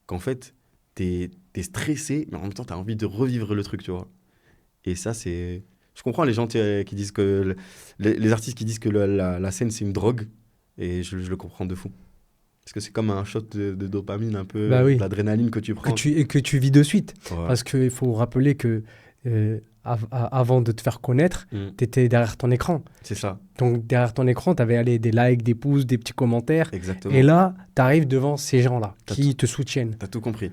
qu'en fait, t'es stressé, mais en même temps, t'as envie de revivre le truc, tu vois. Et ça, c'est... Je comprends les gens qui disent que... Les artistes qui disent que la scène, c'est une drogue, et je le comprends de fou. Parce que c'est comme un shot de dopamine, un peu, Bah oui. d'adrénaline que tu prends. Que tu vis de suite. Ouais. Parce qu'il faut rappeler que avant de te faire connaître, Mm. tu étais derrière ton écran. C'est ça, Donc derrière ton écran, tu avais des likes, des pouces, des petits commentaires. exactement. Et là, tu arrives devant ces gens-là T'as qui te soutiennent. T'as tout compris.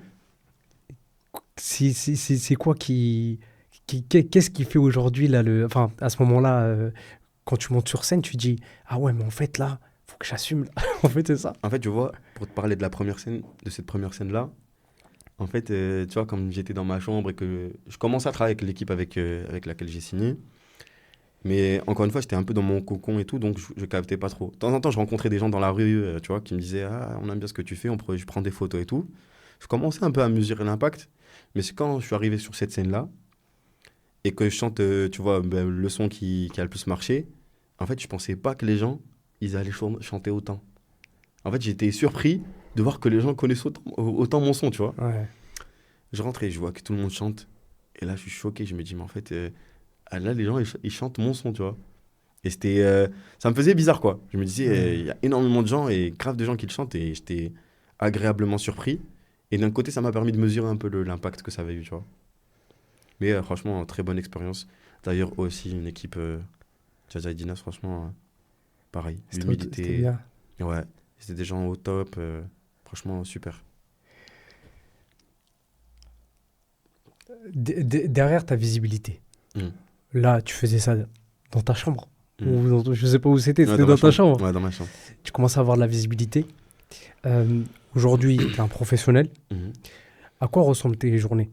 C'est quoi qu'est-ce qui fait aujourd'hui, là, enfin, à ce moment-là, quand tu montes sur scène, tu dis, ah ouais, mais en fait, là, faut que j'assume. Là. En fait, c'est ça. En fait, tu vois, pour te parler de cette première scène-là, en fait, tu vois, comme j'étais dans ma chambre et que je commençais à travailler avec l'équipe avec laquelle j'ai signé, mais encore une fois, j'étais un peu dans mon cocon et tout, donc je captais pas trop. De temps en temps, je rencontrais des gens dans la rue, tu vois, qui me disaient, ah, on aime bien ce que tu fais, je prends des photos et tout. Je commençais un peu à mesurer l'impact, mais c'est quand je suis arrivé sur cette scène-là et que je chante, tu vois, ben, le son qui a le plus marché, en fait, je pensais pas que les gens, ils allaient chanter autant. En fait, j'étais surpris de voir que les gens connaissent autant mon son, tu vois. Ouais. Je rentre et je vois que tout le monde chante. Et là, je suis choqué. Je me dis, mais en fait, là, les gens, ils chantent mon son, tu vois. Et ça me faisait bizarre, quoi. Je me disais, il y a énormément de gens et grave de gens qui le chantent. Et j'étais agréablement surpris. Et d'un côté, ça m'a permis de mesurer un peu l'impact que ça avait eu, tu vois. Mais franchement, très bonne expérience. D'ailleurs, aussi, une équipe, Zaza et Dinas, franchement, pareil. C'était bien. Ouais, c'était des gens au top. Franchement, super. Derrière ta visibilité, Mm. là, tu faisais ça dans ta chambre. Mm. Ou je sais pas où c'était, Ouais, c'était dans ta chambre. Ouais, dans ma chambre. Tu commences à avoir de la visibilité. Aujourd'hui, tu es un professionnel. Mhm. À quoi ressemblent tes journées?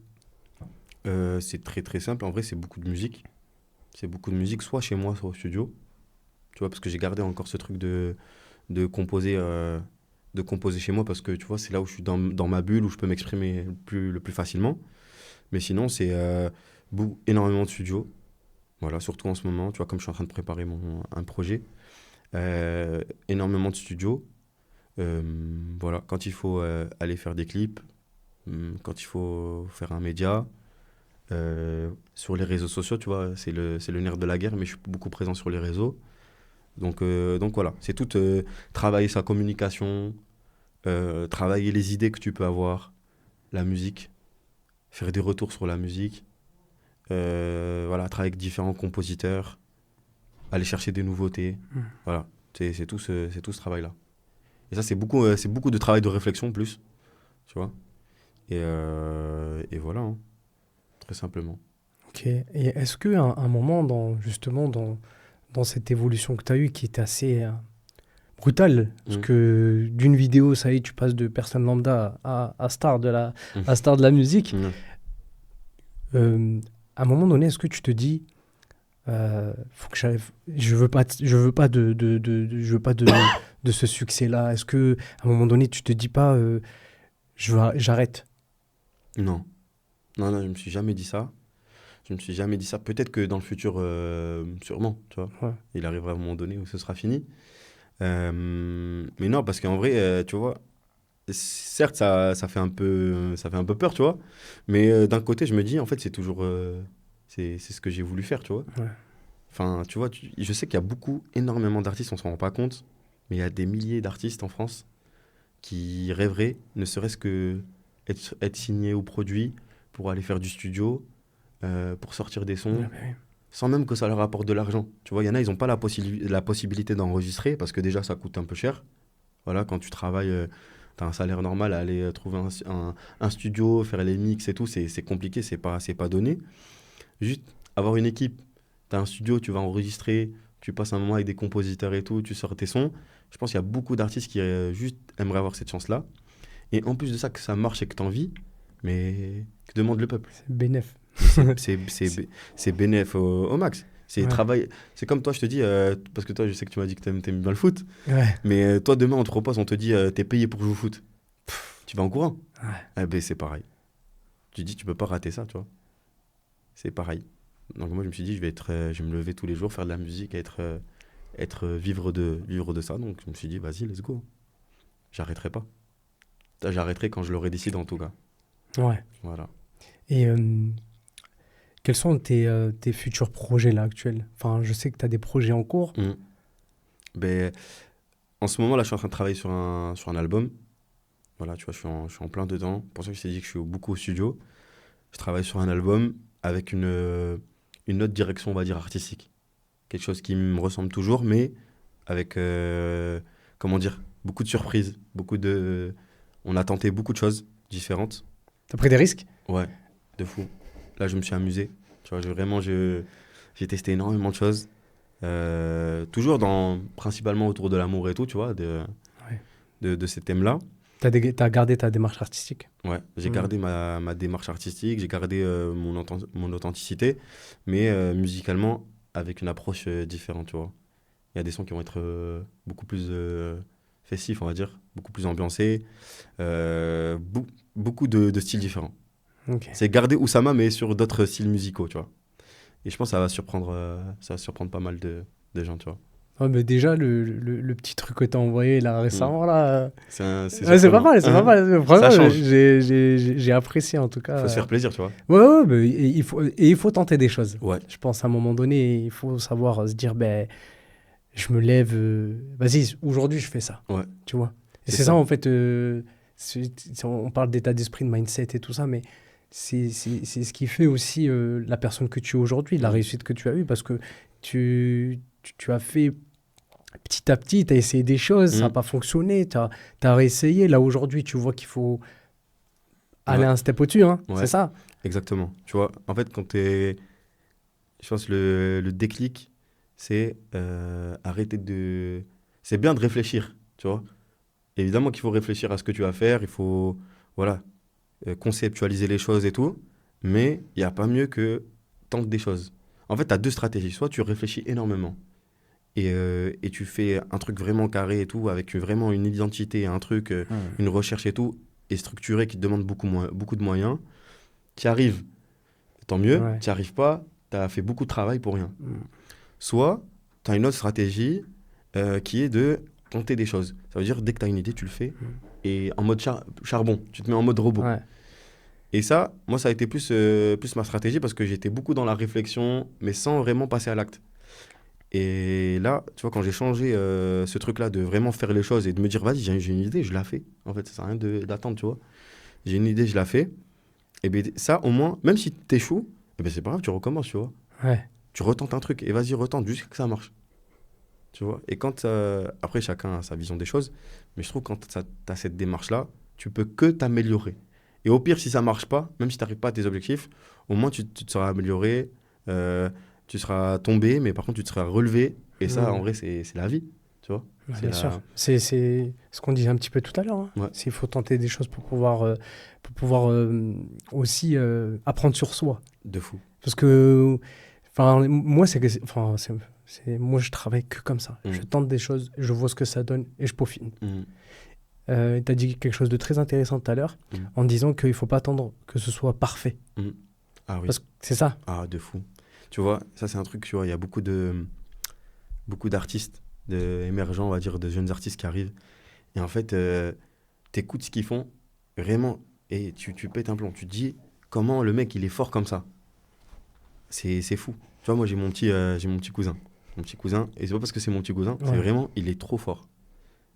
C'est très très simple. En vrai, c'est beaucoup de musique. C'est beaucoup de musique, soit chez moi, soit au studio. Tu vois, parce que j'ai gardé encore ce truc de composer chez moi, parce que tu vois, c'est là où je suis dans ma bulle, où je peux m'exprimer le plus facilement. Mais sinon, c'est énormément de studio. Voilà, surtout en ce moment, tu vois, comme je suis en train de préparer un projet. Énormément de studio. Voilà, quand il faut aller faire des clips, quand il faut faire un média. Sur les réseaux sociaux, tu vois, c'est le nerf de la guerre, mais je suis beaucoup présent sur les réseaux. Donc voilà, c'est tout travailler sa communication, travailler les idées que tu peux avoir, la musique, faire des retours sur la musique, voilà, travailler avec différents compositeurs, aller chercher des nouveautés. Voilà, c'est tout ce travail-là. Et ça, c'est beaucoup de travail de réflexion en plus, tu vois. Et voilà, hein, très simplement. Ok. Et est-ce qu'à un moment, justement, dans cette évolution que tu as eue, qui était assez brutale, parce que d'une vidéo, ça y est, tu passes de personne lambda à star de la musique, à un moment donné, est-ce que tu te dis, faut que je veux pas de ce succès-là? Est-ce que à un moment donné, tu te dis pas, j'arrête? Non, je me suis jamais dit ça. Je me suis jamais dit ça. Peut-être que dans le futur, sûrement, tu vois. Ouais. Il arrivera à un moment donné où ce sera fini. Mais non, parce qu'en vrai, tu vois, certes, ça fait un peu peur, tu vois. Mais d'un côté, je me dis, en fait, c'est toujours... c'est ce que j'ai voulu faire, tu vois. Ouais. Enfin, tu vois, je sais qu'il y a énormément d'artistes, on s'en rend pas compte, mais il y a des milliers d'artistes en France qui rêveraient, ne serait-ce que être signé ou produit pour aller faire du studio, pour sortir des sons, Ouais, bah oui. sans même que ça leur apporte de l'argent. Tu vois, il y en a, ils n'ont pas la possibilité d'enregistrer parce que déjà, ça coûte un peu cher. Voilà, quand tu travailles, tu as un salaire normal, aller trouver un studio, faire les mix et tout, c'est compliqué, c'est pas donné. Juste avoir une équipe, tu as un studio, tu vas enregistrer, tu passes un moment avec des compositeurs et tout, tu sors tes sons. Je pense qu'il y a beaucoup d'artistes qui juste aimeraient avoir cette chance-là. Et en plus de ça, que ça marche et que tu en vis, mais que demande le peuple? C'est bénef. C'est bénéf au max. C'est Ouais. travail. C'est comme toi, je te dis, parce que toi, je sais que tu m'as dit que t'aimes bien le foot, Ouais. mais toi, demain, on te propose, on te dit, t'es payé pour jouer au foot. Tu vas en courant. Ouais. Eh ben, c'est pareil. Tu dis, tu peux pas rater ça, tu vois. C'est pareil. Donc moi, je me suis dit, je vais me lever tous les jours, faire de la musique, vivre de ça. Donc je me suis dit, vas-y, let's go. J'arrêterai pas. J'arrêterai quand je l'aurai décidé, en tout cas. Ouais. Voilà. Et quels sont tes futurs projets là actuels? Enfin, je sais que tu as des projets en cours. Ben, en ce moment, là, je suis en train de travailler sur un album. Voilà, tu vois, je suis en plein dedans. C'est pour ça que je t'ai dit que je suis beaucoup au studio. Je travaille sur un album avec une autre direction, on va dire, artistique. Quelque chose qui me ressemble toujours, mais avec, comment dire, beaucoup de surprises. On a tenté beaucoup de choses différentes. T'as pris des risques? Ouais, de fou. Là, je me suis amusé. Tu vois, j'ai testé énormément de choses. Toujours principalement autour de l'amour et tout, tu vois, de ces thèmes-là. T'as gardé ta démarche artistique? Ouais, j'ai Mhm. gardé ma démarche artistique, j'ai gardé mon authenticité, mais musicalement, avec une approche différente, tu vois. Il y a des sons qui vont être beaucoup plus festifs, on va dire, beaucoup plus ambiancés, beaucoup de styles différents. Ok. C'est garder Oussama, mais sur d'autres styles musicaux, tu vois. Et je pense que ça va surprendre pas mal de gens, tu vois. Ouais, mais déjà, le petit truc que t'as envoyé là récemment, là, C'est ouais, c'est pas surprenant. mal, c'est pas mal. Ça Vraiment, change. j'ai apprécié en tout cas. Faut se faire plaisir, tu vois. Ouais, ouais, mais il faut tenter des choses. Ouais. Je pense à un moment donné, il faut savoir se dire, ben, je me lève, vas-y, aujourd'hui je fais ça. Ouais. Tu vois. Et C'est c'est ça. ça en fait, on parle d'état d'esprit, de mindset et tout ça, mais c'est ce qui fait aussi la personne que tu es aujourd'hui, la réussite que tu as eue, parce que tu as fait petit à petit, tu as essayé des choses, ça n'a pas fonctionné, tu as réessayé. Là aujourd'hui, tu vois qu'il faut aller un step au-dessus, hein, Ouais. c'est ça. Exactement. Tu vois, en fait, je pense le déclic, c'est arrêter de... C'est bien de réfléchir, tu vois. Évidemment qu'il faut réfléchir à ce que tu vas faire, il faut, voilà, conceptualiser les choses et tout, mais il n'y a pas mieux que tenter des choses. En fait, tu as deux stratégies. Soit tu réfléchis énormément et tu fais un truc vraiment carré et tout, avec vraiment une identité, un truc, une recherche et tout, et structuré qui te demande beaucoup de moyens. Tu y arrives, tant mieux. Ouais. Tu n'y arrives pas, tu as fait beaucoup de travail pour rien. Mm. Soit tu as une autre stratégie qui est de tenter des choses. Ça veut dire, dès que tu as une idée, tu le fais. Et en mode charbon, tu te mets en mode robot. Ouais. Et ça, moi, ça a été plus ma stratégie parce que j'étais beaucoup dans la réflexion, mais sans vraiment passer à l'acte. Et là, tu vois, quand j'ai changé ce truc-là de vraiment faire les choses et de me dire, vas-y, j'ai une idée, je la fais. En fait, ça sert à rien d'attendre, tu vois. J'ai une idée, je la fais. Et bien ça, au moins, même si tu échoues, et ben c'est pas grave, tu recommences, tu vois. Ouais. Tu retentes un truc et vas-y, retente jusqu'à que ça marche. Tu vois. Et quand, après, chacun a sa vision des choses, mais je trouve que quand tu as cette démarche-là, tu peux que t'améliorer. Et au pire, si ça marche pas, même si tu n'arrives pas à tes objectifs, au moins tu te seras amélioré, tu seras tombé, mais par contre, tu te seras relevé. Et ça, en vrai, c'est la vie, tu vois. Ouais, C'est bien sûr. C'est ce qu'on disait un petit peu tout à l'heure. Hein. Ouais. Il faut tenter des choses pour pouvoir aussi apprendre sur soi. De fou. Parce que moi, moi, je travaille que comme ça. Je tente des choses, je vois ce que ça donne et je peaufine. Tu as dit quelque chose de très intéressant tout à l'heure en disant qu'il ne faut pas attendre que ce soit parfait. Ah oui. Parce que c'est ça. Ah, de fou. Tu vois, ça c'est un truc, tu vois, il y a beaucoup d'artistes, émergents, on va dire, de jeunes artistes qui arrivent. Et en fait, t'écoutes ce qu'ils font, vraiment, et tu pètes un plomb. Tu te dis, comment le mec, il est fort comme ça? C'est fou. Tu vois, moi, j'ai mon petit cousin. Mon petit cousin, et c'est pas parce que c'est mon petit cousin, c'est Ouais. vraiment, il est trop fort.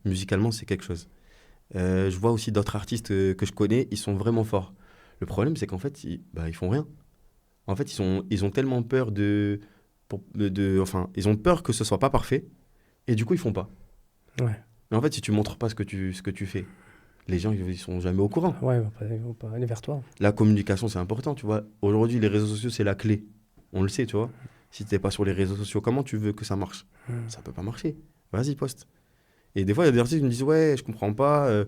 Musicalement, c'est quelque chose. Je vois aussi d'autres artistes que je connais, ils sont vraiment forts. Le problème, c'est qu'en fait, ils font rien. En fait, ils ont tellement peur enfin, ils ont peur que ce soit pas parfait, et du coup, ils font pas. Ouais. Mais en fait, si tu montres pas ce que tu fais, les gens, ils sont jamais au courant. Ouais, ils vont pas aller vers toi. La communication, c'est important, tu vois. Aujourd'hui, les réseaux sociaux, c'est la clé. On le sait, tu vois. Si t'es pas sur les réseaux sociaux, comment tu veux que ça marche? Ça peut pas marcher. Vas-y, poste. Et des fois, il y a des artistes qui me disent, ouais, je comprends pas,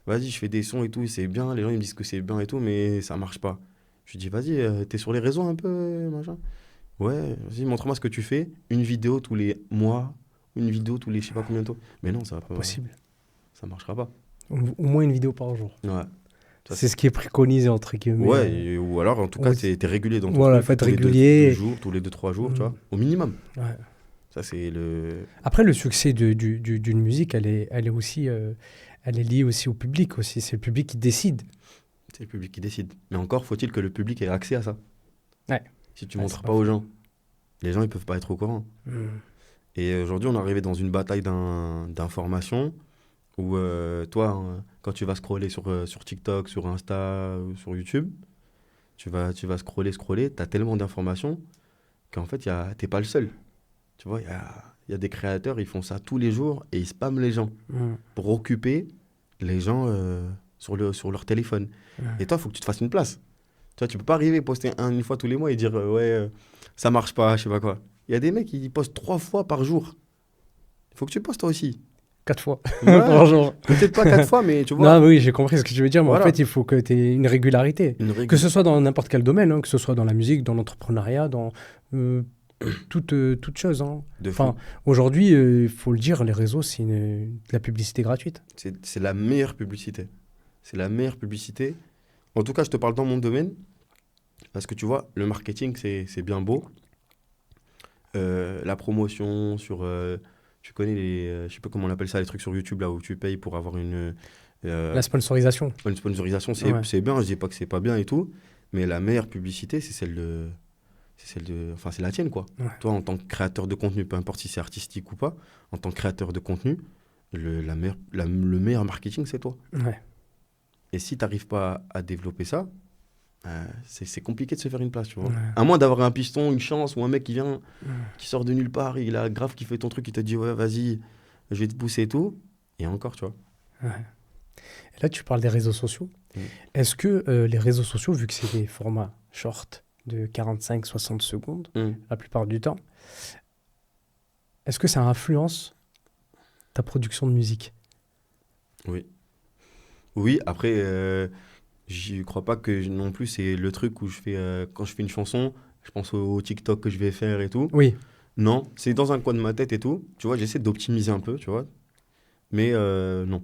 vas-y, je fais des sons et tout, et c'est bien. Les gens, ils me disent que c'est bien et tout, mais ça marche pas. Je lui dis, vas-y, t'es sur les réseaux un peu, machin. Ouais, vas-y, montre-moi ce que tu fais. Une vidéo tous les mois, une vidéo tous les je sais pas combien de temps. Mais non, Possible. ça marchera pas. Au moins une vidéo par jour. Ouais. Ça, C'est ce qui est préconisé, entre guillemets. Ouais, ou alors en tout cas, ouais, t'es régulier dans ton voilà, truc, faut être tous les régulier. 2 jours, tous les 2-3 jours, tu Mm. vois, au minimum. Ouais. Ça, c'est le. Après, le succès d'une musique, elle est aussi, elle est liée aussi au public aussi. C'est le public qui décide. C'est le public qui décide. Mais encore faut-il que le public ait accès à ça. Ouais. Si tu Ouais, montres c'est pas pas aux gens, les gens, ils peuvent pas être au courant. Mm. Et aujourd'hui, on est arrivé dans une bataille d'information où toi, quand tu vas scroller sur TikTok, sur Insta, ou sur YouTube, tu vas scroller, t'as tellement d'informations qu'en fait, t'es pas le seul. Tu vois, il y a des créateurs, ils font ça tous les jours et ils spamment les gens Mm. pour occuper les gens sur leur téléphone. Ouais. Et toi, il faut que tu te fasses une place. Tu vois, tu peux pas arriver, poster une fois tous les mois et dire ouais, ça marche pas, je sais pas quoi. Il y a des mecs qui postent 3 fois par jour. Il faut que tu postes toi aussi. 4 fois Ouais. par jour. Peut-être pas 4 fois, mais tu vois. Non, mais oui, j'ai compris ce que tu veux dire, mais Voilà. en fait, il faut que tu aies une régularité. Une règle. Que ce soit dans n'importe quel domaine, hein, que ce soit dans la musique, dans l'entrepreneuriat, dans toute chose. Hein. De fou. Enfin, aujourd'hui, il faut le dire, les réseaux, c'est de la publicité gratuite. C'est la meilleure publicité. C'est la meilleure publicité. En tout cas, je te parle dans mon domaine. Parce que tu vois, le marketing, c'est bien beau. La promotion tu connais je sais pas comment on appelle ça, les trucs sur YouTube là où tu payes pour avoir La sponsorisation. une sponsorisation, Ouais. c'est bien. Je dis pas que c'est pas bien et tout. Mais la meilleure publicité, enfin, c'est la tienne, quoi. Ouais. Toi, en tant que créateur de contenu, peu importe si c'est artistique ou pas, en tant que créateur de contenu, le meilleur marketing, c'est toi. Ouais. Et si tu n'arrives pas à développer ça, c'est compliqué de se faire une place, tu vois. Ouais. À moins d'avoir un piston, une chance, ou un mec qui vient, qui sort de nulle part, il a grave qui fait ton truc, il te dit, ouais, vas-y, je vais te pousser et tout. Et encore, tu vois. Ouais. Et là, tu parles des réseaux sociaux. Mm. Est-ce que les réseaux sociaux, vu que c'est des formats short de 45-60 secondes, la plupart du temps, est-ce que ça influence ta production de musique? Oui. Oui, après, je crois pas que non plus c'est le truc où je fais, quand je fais une chanson, je pense au TikTok que je vais faire et tout. Oui. Non, c'est dans un coin de ma tête et tout. Tu vois, j'essaie d'optimiser un peu, tu vois. Mais non.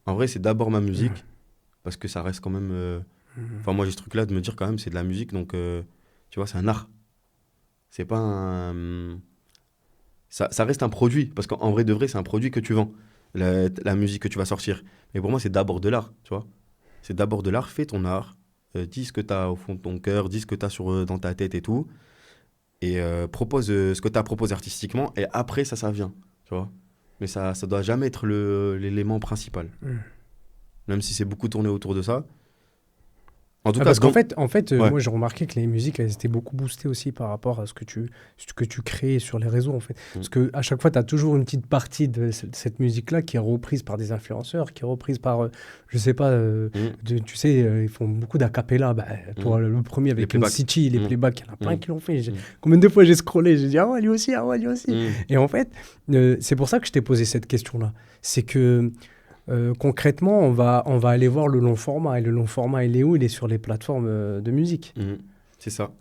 En vrai, c'est d'abord ma musique, parce que ça reste quand même... Enfin, moi, j'ai ce truc-là de me dire quand même, c'est de la musique, donc, tu vois, c'est un art. C'est pas un... Ça reste un produit, parce qu'en vrai de vrai, c'est un produit que tu vends, la musique que tu vas sortir. Mais pour moi, c'est d'abord de l'art, tu vois. C'est d'abord de l'art, fais ton art, dis ce que tu as au fond de ton cœur, dis ce que tu as dans ta tête et tout, et propose ce que tu as proposé artistiquement, et après, ça vient, tu vois. Mais ça doit jamais être l'élément principal. Même si c'est beaucoup tourné autour de ça. En tout cas, parce qu'en fait, Ouais. moi j'ai remarqué que les musiques elles étaient beaucoup boostées aussi par rapport à ce que tu crées sur les réseaux en fait. Parce que à chaque fois tu as toujours une petite partie de cette musique là qui est reprise par des influenceurs, qui est reprise par je sais pas tu sais ils font beaucoup d'acapella toi le premier avec playbacks. City, les playbacks, il y en a plein qui l'ont fait. Mm. Combien de fois j'ai scrollé, j'ai dit ah ouais lui aussi, ah ouais lui aussi. Mm. Et en fait, c'est pour ça que je t'ai posé cette question là. C'est que concrètement, on va aller voir le long format. Et le long format, il est où? Il est sur les plateformes de musique. C'est ça.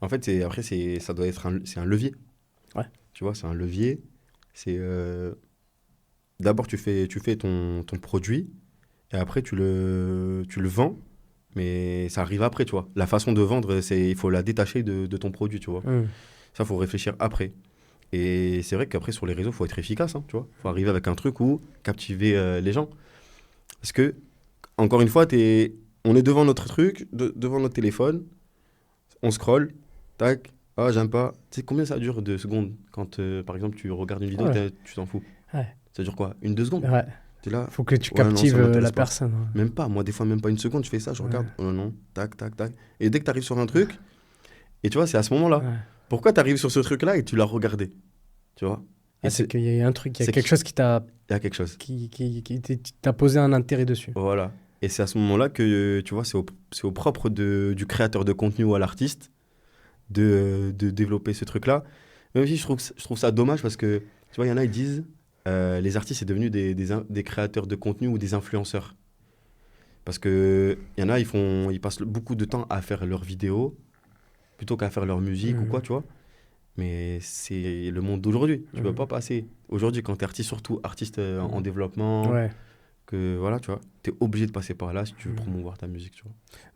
En fait, ça doit être c'est un levier. Ouais. Tu vois, c'est un levier. C'est d'abord tu fais ton produit et après tu le vends mais ça arrive après, tu vois. La façon de vendre, il faut la détacher de ton produit, tu vois. Ça, faut réfléchir après. Et c'est vrai qu'après, sur les réseaux, faut être efficace, hein, tu vois. Faut arriver avec un truc où captiver les gens. Parce que, encore une fois, on est devant notre truc, devant notre téléphone, on scrolle, tac, ah, j'aime pas. Tu sais combien ça dure 2 secondes quand, par exemple, tu regardes une vidéo, Ouais. tu t'en fous. Ouais. Ça dure quoi? 1-2 secondes? Ouais. T'es là, Faut que tu ouais, non, ça captives m'intéresse la pas. personne. Ouais. Même pas, moi, des fois, même pas 1 seconde, je fais ça, je regarde. Ouais. Oh non, tac, tac, tac. Et dès que tu arrives sur un truc, et tu vois, c'est à ce moment-là. Ouais. Pourquoi tu arrives sur ce truc-là et tu l'as regardé? Tu vois? Et Ah, c'est qu'il y a un truc, il y a c'est quelque chose qui t'a il y a quelque chose. qui t'a posé un intérêt dessus. Voilà. Et c'est à ce moment-là que, tu vois, c'est au propre du créateur de contenu ou à l'artiste de développer ce truc-là. Même si je trouve ça dommage parce que, tu vois, il y en a, ils disent, les artistes, c'est devenu des créateurs de contenu ou des influenceurs. Parce que il y en a, ils passent beaucoup de temps à faire leurs vidéos plutôt qu'à faire leur musique ou quoi, tu vois. Mais c'est le monde d'aujourd'hui. Tu peux pas passer. Aujourd'hui, quand tu es artiste, surtout artiste en développement, Ouais. que voilà, tu vois, tu es obligé de passer par là si tu veux promouvoir ta musique, tu vois.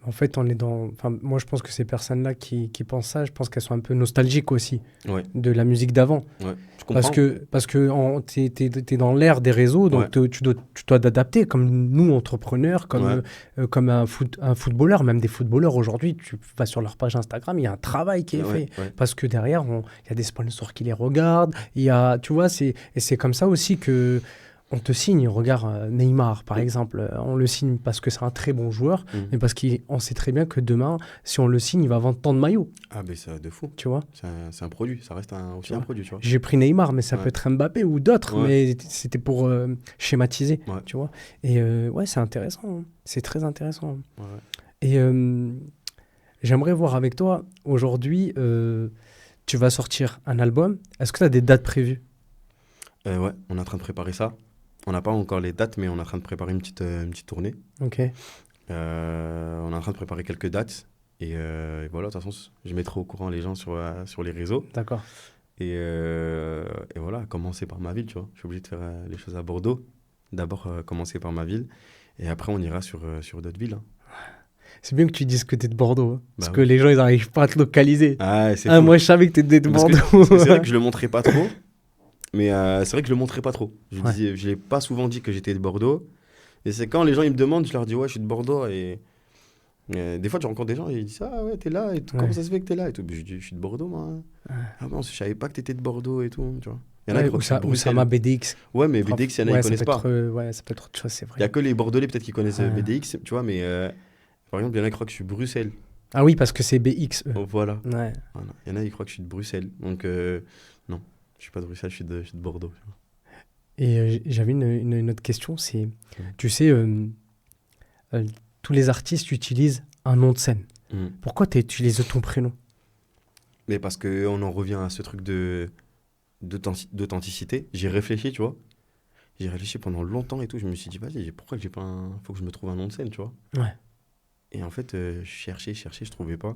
En fait, on est dans. Enfin, moi, je pense que ces personnes-là qui pensent ça, je pense qu'elles sont un peu nostalgiques aussi Ouais, de la musique d'avant. ouais. Je comprends. Parce que t'es dans l'ère des réseaux, donc tu dois t'adapter, comme nous, entrepreneurs, comme un footballeur, même des footballeurs aujourd'hui, tu vas sur leur page Instagram, il y a un travail qui est fait. Ouais. Parce que derrière, il y a des sponsors qui les regardent, tu vois, et c'est comme ça aussi que on te signe. Regarde Neymar, par exemple, on le signe parce que c'est un très bon joueur, mais parce qu'on sait très bien que demain, si on le signe, il va vendre tant de maillots. Ah, mais c'est de fou. Tu vois? C'est un produit, ça reste aussi un produit, tu vois. J'ai pris Neymar, mais ça peut être Mbappé ou d'autres, mais c'était pour schématiser, tu vois. Et ouais, c'est intéressant, hein. C'est très intéressant. Ouais. Et j'aimerais voir avec toi, aujourd'hui, tu vas sortir un album. Est-ce que tu as des dates prévues? Ouais, on est en train de préparer ça. On n'a pas encore les dates, mais on est en train de préparer une petite tournée. Ok. On est en train de préparer quelques dates. Et voilà, de toute façon, je mettrai au courant les gens sur les réseaux. D'accord. Et voilà, commencer par ma ville, tu vois. Je suis obligé de faire les choses à Bordeaux. D'abord, commencer par ma ville. Et après, on ira sur d'autres villes. Hein. C'est bien que tu dises que tu es de Bordeaux. Hein, parce Bah que les gens, ils n'arrivent pas à te localiser. Ah, c'est Ah, fou. moi, je savais que tu étais de Parce Bordeaux. que c'est vrai que je le montrais pas trop. Mais c'est vrai que je le montrais pas trop. Je l'ai pas souvent dit que j'étais de Bordeaux. Et c'est quand les gens ils me demandent, je leur dis ouais, je suis de Bordeaux. Et des fois, tu rencontres des gens et ils disent ah ouais, t'es là et tout. Comment ça se fait que t'es là et tout. Je dis je suis de Bordeaux, moi. Ah bon, je savais pas que t'étais de Bordeaux et tout. Tu vois. Il y en a qui croient que je suis de Bruxelles. Oussama BDX. Ouais, mais BDX, il y en a qui connaissent pas. Ouais, ça peut être autre chose, c'est vrai. Il y a que les Bordelais peut-être qui connaissent BDX, tu vois. Mais par exemple, il y en a qui croient que je suis de Bruxelles. Ah oui, parce que c'est BX. Oh, voilà. Ouais. Il y en a qui croient que je suis de Bruxelles. Donc non, je suis pas de Bruxelles, je suis de Bordeaux. Tu vois. Et j'avais une autre question, c'est, tu sais, tous les artistes utilisent un nom de scène. Pourquoi tu utilises ton prénom? Mais parce qu'on en revient à ce truc d'authenticité. J'ai réfléchi, tu vois. J'ai réfléchi pendant longtemps et tout. Je me suis dit, vas-y, pourquoi j'ai pas faut que je me trouve un nom de scène, tu vois. Ouais. Et en fait, je cherchais, je trouvais pas.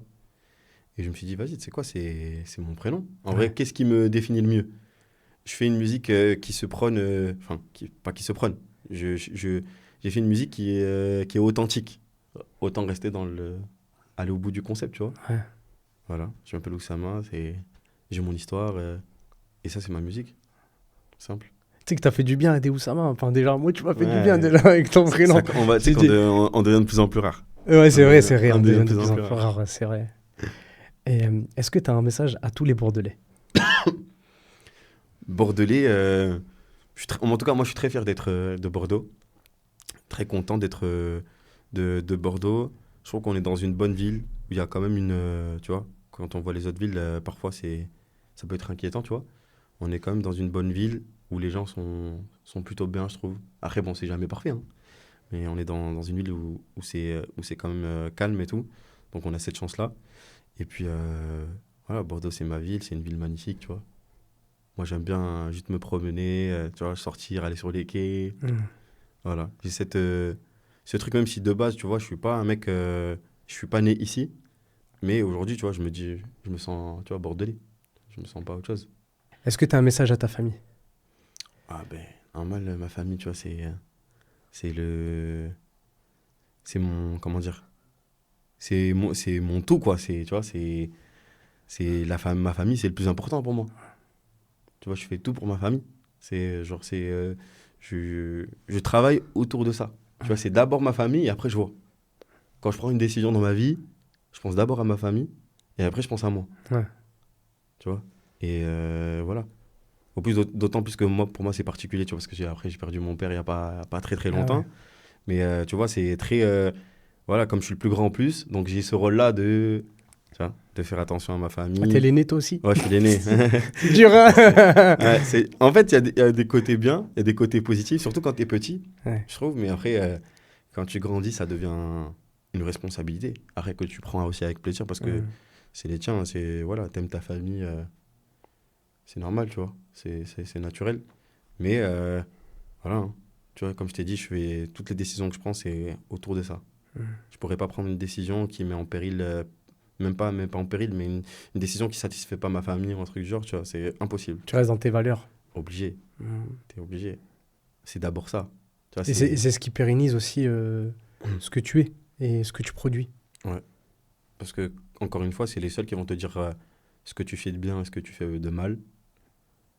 Et je me suis dit, vas-y, tu sais quoi, c'est mon prénom. En vrai, qu'est-ce qui me définit le mieux? Je fais une musique qui se prône, pas qui se prône. J'ai fait une musique qui est authentique. Autant rester aller au bout du concept, tu vois. Ouais. Voilà, je m'appelle Oussama, j'ai mon histoire, et ça, c'est ma musique. Simple. Tu sais que t'as fait du bien à des Oussama. Enfin, déjà, moi, tu m'as fait du bien déjà avec ton prénom. On devient de plus en plus rare. Ouais, c'est vrai, c'est vrai. On On devient devient de plus en plus rare, c'est vrai. Et est-ce que tu as un message à tous les Bordelais? Bordelais, en tout cas, moi, je suis très fier d'être de Bordeaux. Très content d'être de Bordeaux. Je trouve qu'on est dans une bonne ville où il y a quand même tu vois, quand on voit les autres villes, parfois, ça peut être inquiétant, tu vois. On est quand même dans une bonne ville où les gens sont plutôt bien, je trouve. Après, bon, c'est jamais parfait, hein. Mais on est dans une ville où c'est quand même calme et tout. Donc, on a cette chance-là. Et puis, voilà, Bordeaux, c'est ma ville, c'est une ville magnifique, tu vois. Moi, j'aime bien juste me promener, tu vois, sortir, aller sur les quais. Voilà. J'ai ce truc, même si de base, tu vois, je suis pas un mec, je suis pas né ici. Mais aujourd'hui, tu vois, je me sens, tu vois, bordelais. Je me sens pas autre chose. Est-ce que tu as un message à ta famille? Ah ben, normal, ma famille, tu vois, c'est mon, comment dire, c'est mon tout, quoi. Tu vois, ma famille, c'est le plus important pour moi. Tu vois, je fais tout pour ma famille. Je travaille autour de ça. Tu vois, c'est d'abord ma famille et après je vois. Quand je prends une décision dans ma vie, je pense d'abord à ma famille et après je pense à moi. Ouais. Tu vois. Et voilà. Au plus, d'autant plus que pour moi, c'est particulier, tu vois, parce que j'ai perdu mon père il n'y a pas très très longtemps. Ouais. Mais tu vois, c'est très... voilà, comme je suis le plus grand en plus, donc j'ai ce rôle-là de faire attention à ma famille. Ah, t'es l'aîné toi aussi? Ouais, je suis l'aîné. C'est dur, hein? Ouais, en fait, il y a des côtés bien, il y a des côtés positifs, surtout quand tu es petit, Ouais. je trouve. Mais après, quand tu grandis, ça devient une responsabilité. Après, que tu prends aussi avec plaisir parce que c'est les tiens. Voilà, t'aimes ta famille, c'est normal, tu vois. C'est naturel. Mais voilà, hein. Tu vois, comme je t'ai dit, toutes les décisions que je prends, c'est autour de ça. Je pourrais pas prendre une décision qui met en péril, même pas en péril, mais une décision qui satisfait pas ma famille ou un truc du genre, tu vois, c'est impossible. Tu restes dans tes valeurs. Obligé. T'es obligé. C'est d'abord ça. Tu vois, Et c'est ce qui pérennise aussi ce que tu es et ce que tu produis. Ouais. Parce que, encore une fois, c'est les seuls qui vont te dire ce que tu fais de bien et ce que tu fais de mal.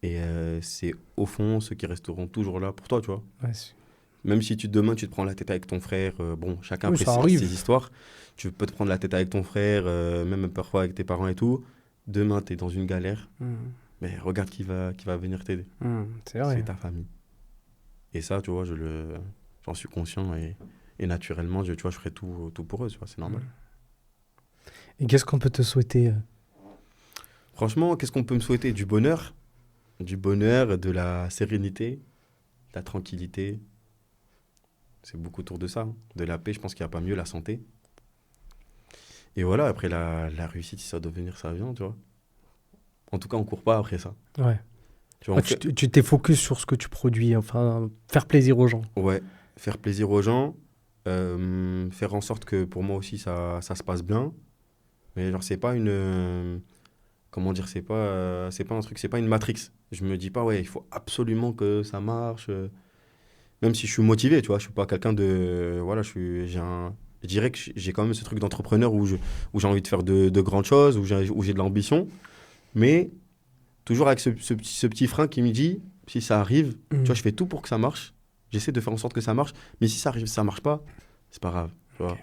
Et c'est au fond ceux qui resteront toujours là pour toi, tu vois. Ouais, Même si demain tu te prends la tête avec ton frère, bon, chacun Oui, ça après arrive. ses histoires. Tu peux te prendre la tête avec ton frère, même parfois avec tes parents et tout. Demain, tu es dans une galère. Mais regarde qui va venir t'aider. C'est vrai. C'est ta famille. Et ça, tu vois, j'en suis conscient et naturellement, tu vois, je ferai tout pour eux, tu vois, c'est normal. Et qu'est-ce qu'on peut te souhaiter? Franchement, qu'est-ce qu'on peut me souhaiter? Du bonheur, de la sérénité, de la tranquillité. C'est beaucoup autour de ça, hein. De la paix, je pense qu'il n'y a pas mieux, la santé. Et voilà, après la réussite, si ça doit venir, ça vient, tu vois. En tout cas, on ne court pas après ça. Ouais. Tu vois, Tu t'es focus sur ce que tu produis, enfin, faire plaisir aux gens. Ouais, faire plaisir aux gens, faire en sorte que pour moi aussi, ça se passe bien. Mais genre, c'est pas une... comment dire, c'est pas un truc, c'est pas une matrix. Je me dis pas, ouais, il faut absolument que ça marche. Même si je suis motivé, tu vois, je suis pas quelqu'un de... Voilà, je dirais que j'ai quand même ce truc d'entrepreneur où j'ai envie de faire de grandes choses, où j'ai de l'ambition. Mais toujours avec ce petit frein qui me dit, si ça arrive, tu vois, je fais tout pour que ça marche. J'essaie de faire en sorte que ça marche. Mais si ça arrive, ça marche pas, c'est pas grave, tu vois.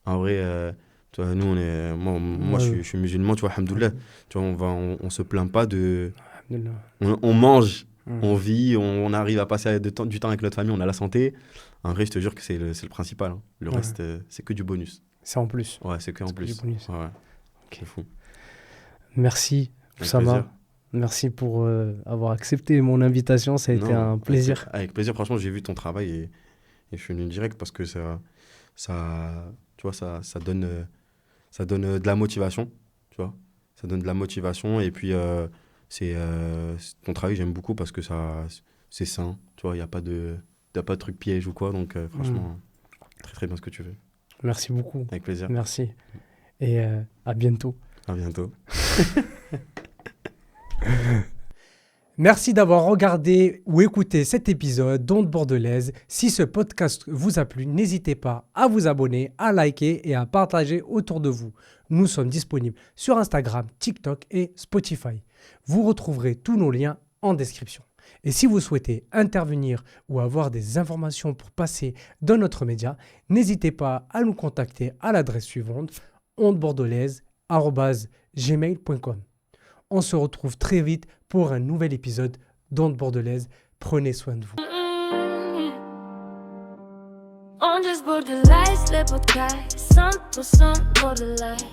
En vrai... tu vois, nous, moi je suis musulman, tu vois, alhamdoulilah. Tu vois, on se plaint pas de... On mange, on vit, on arrive à passer du temps avec notre famille, on a la santé. En vrai, je te jure que c'est le principal, hein. Le reste, c'est que du bonus. C'est en plus. Ouais, c'est que en plus. Du bonus. Ouais, Okay. c'est fou. Merci, Avec Oussama. plaisir. Merci pour avoir accepté mon invitation. Ça a été un plaisir. Avec plaisir, franchement, j'ai vu ton travail et je suis venu direct parce que ça tu vois, ça donne de la motivation, tu vois. Ça donne de la motivation et puis ton travail, j'aime beaucoup parce que c'est sain, tu vois, il n'y a pas de truc piège ou quoi, donc franchement, très très bien ce que tu fais. Merci beaucoup. Avec plaisir. Merci. Et à bientôt. À bientôt. Merci d'avoir regardé ou écouté cet épisode d'Onde Bordelaise. Si ce podcast vous a plu, n'hésitez pas à vous abonner, à liker et à partager autour de vous. Nous sommes disponibles sur Instagram, TikTok et Spotify. Vous retrouverez tous nos liens en description. Et si vous souhaitez intervenir ou avoir des informations pour passer dans notre média, n'hésitez pas à nous contacter à l'adresse suivante ondebordelaise@gmail.com. On se retrouve très vite pour un nouvel épisode d'Onde Bordelaise. Prenez soin de vous. On just Bordelaise, le podcast 100% Bordelaise.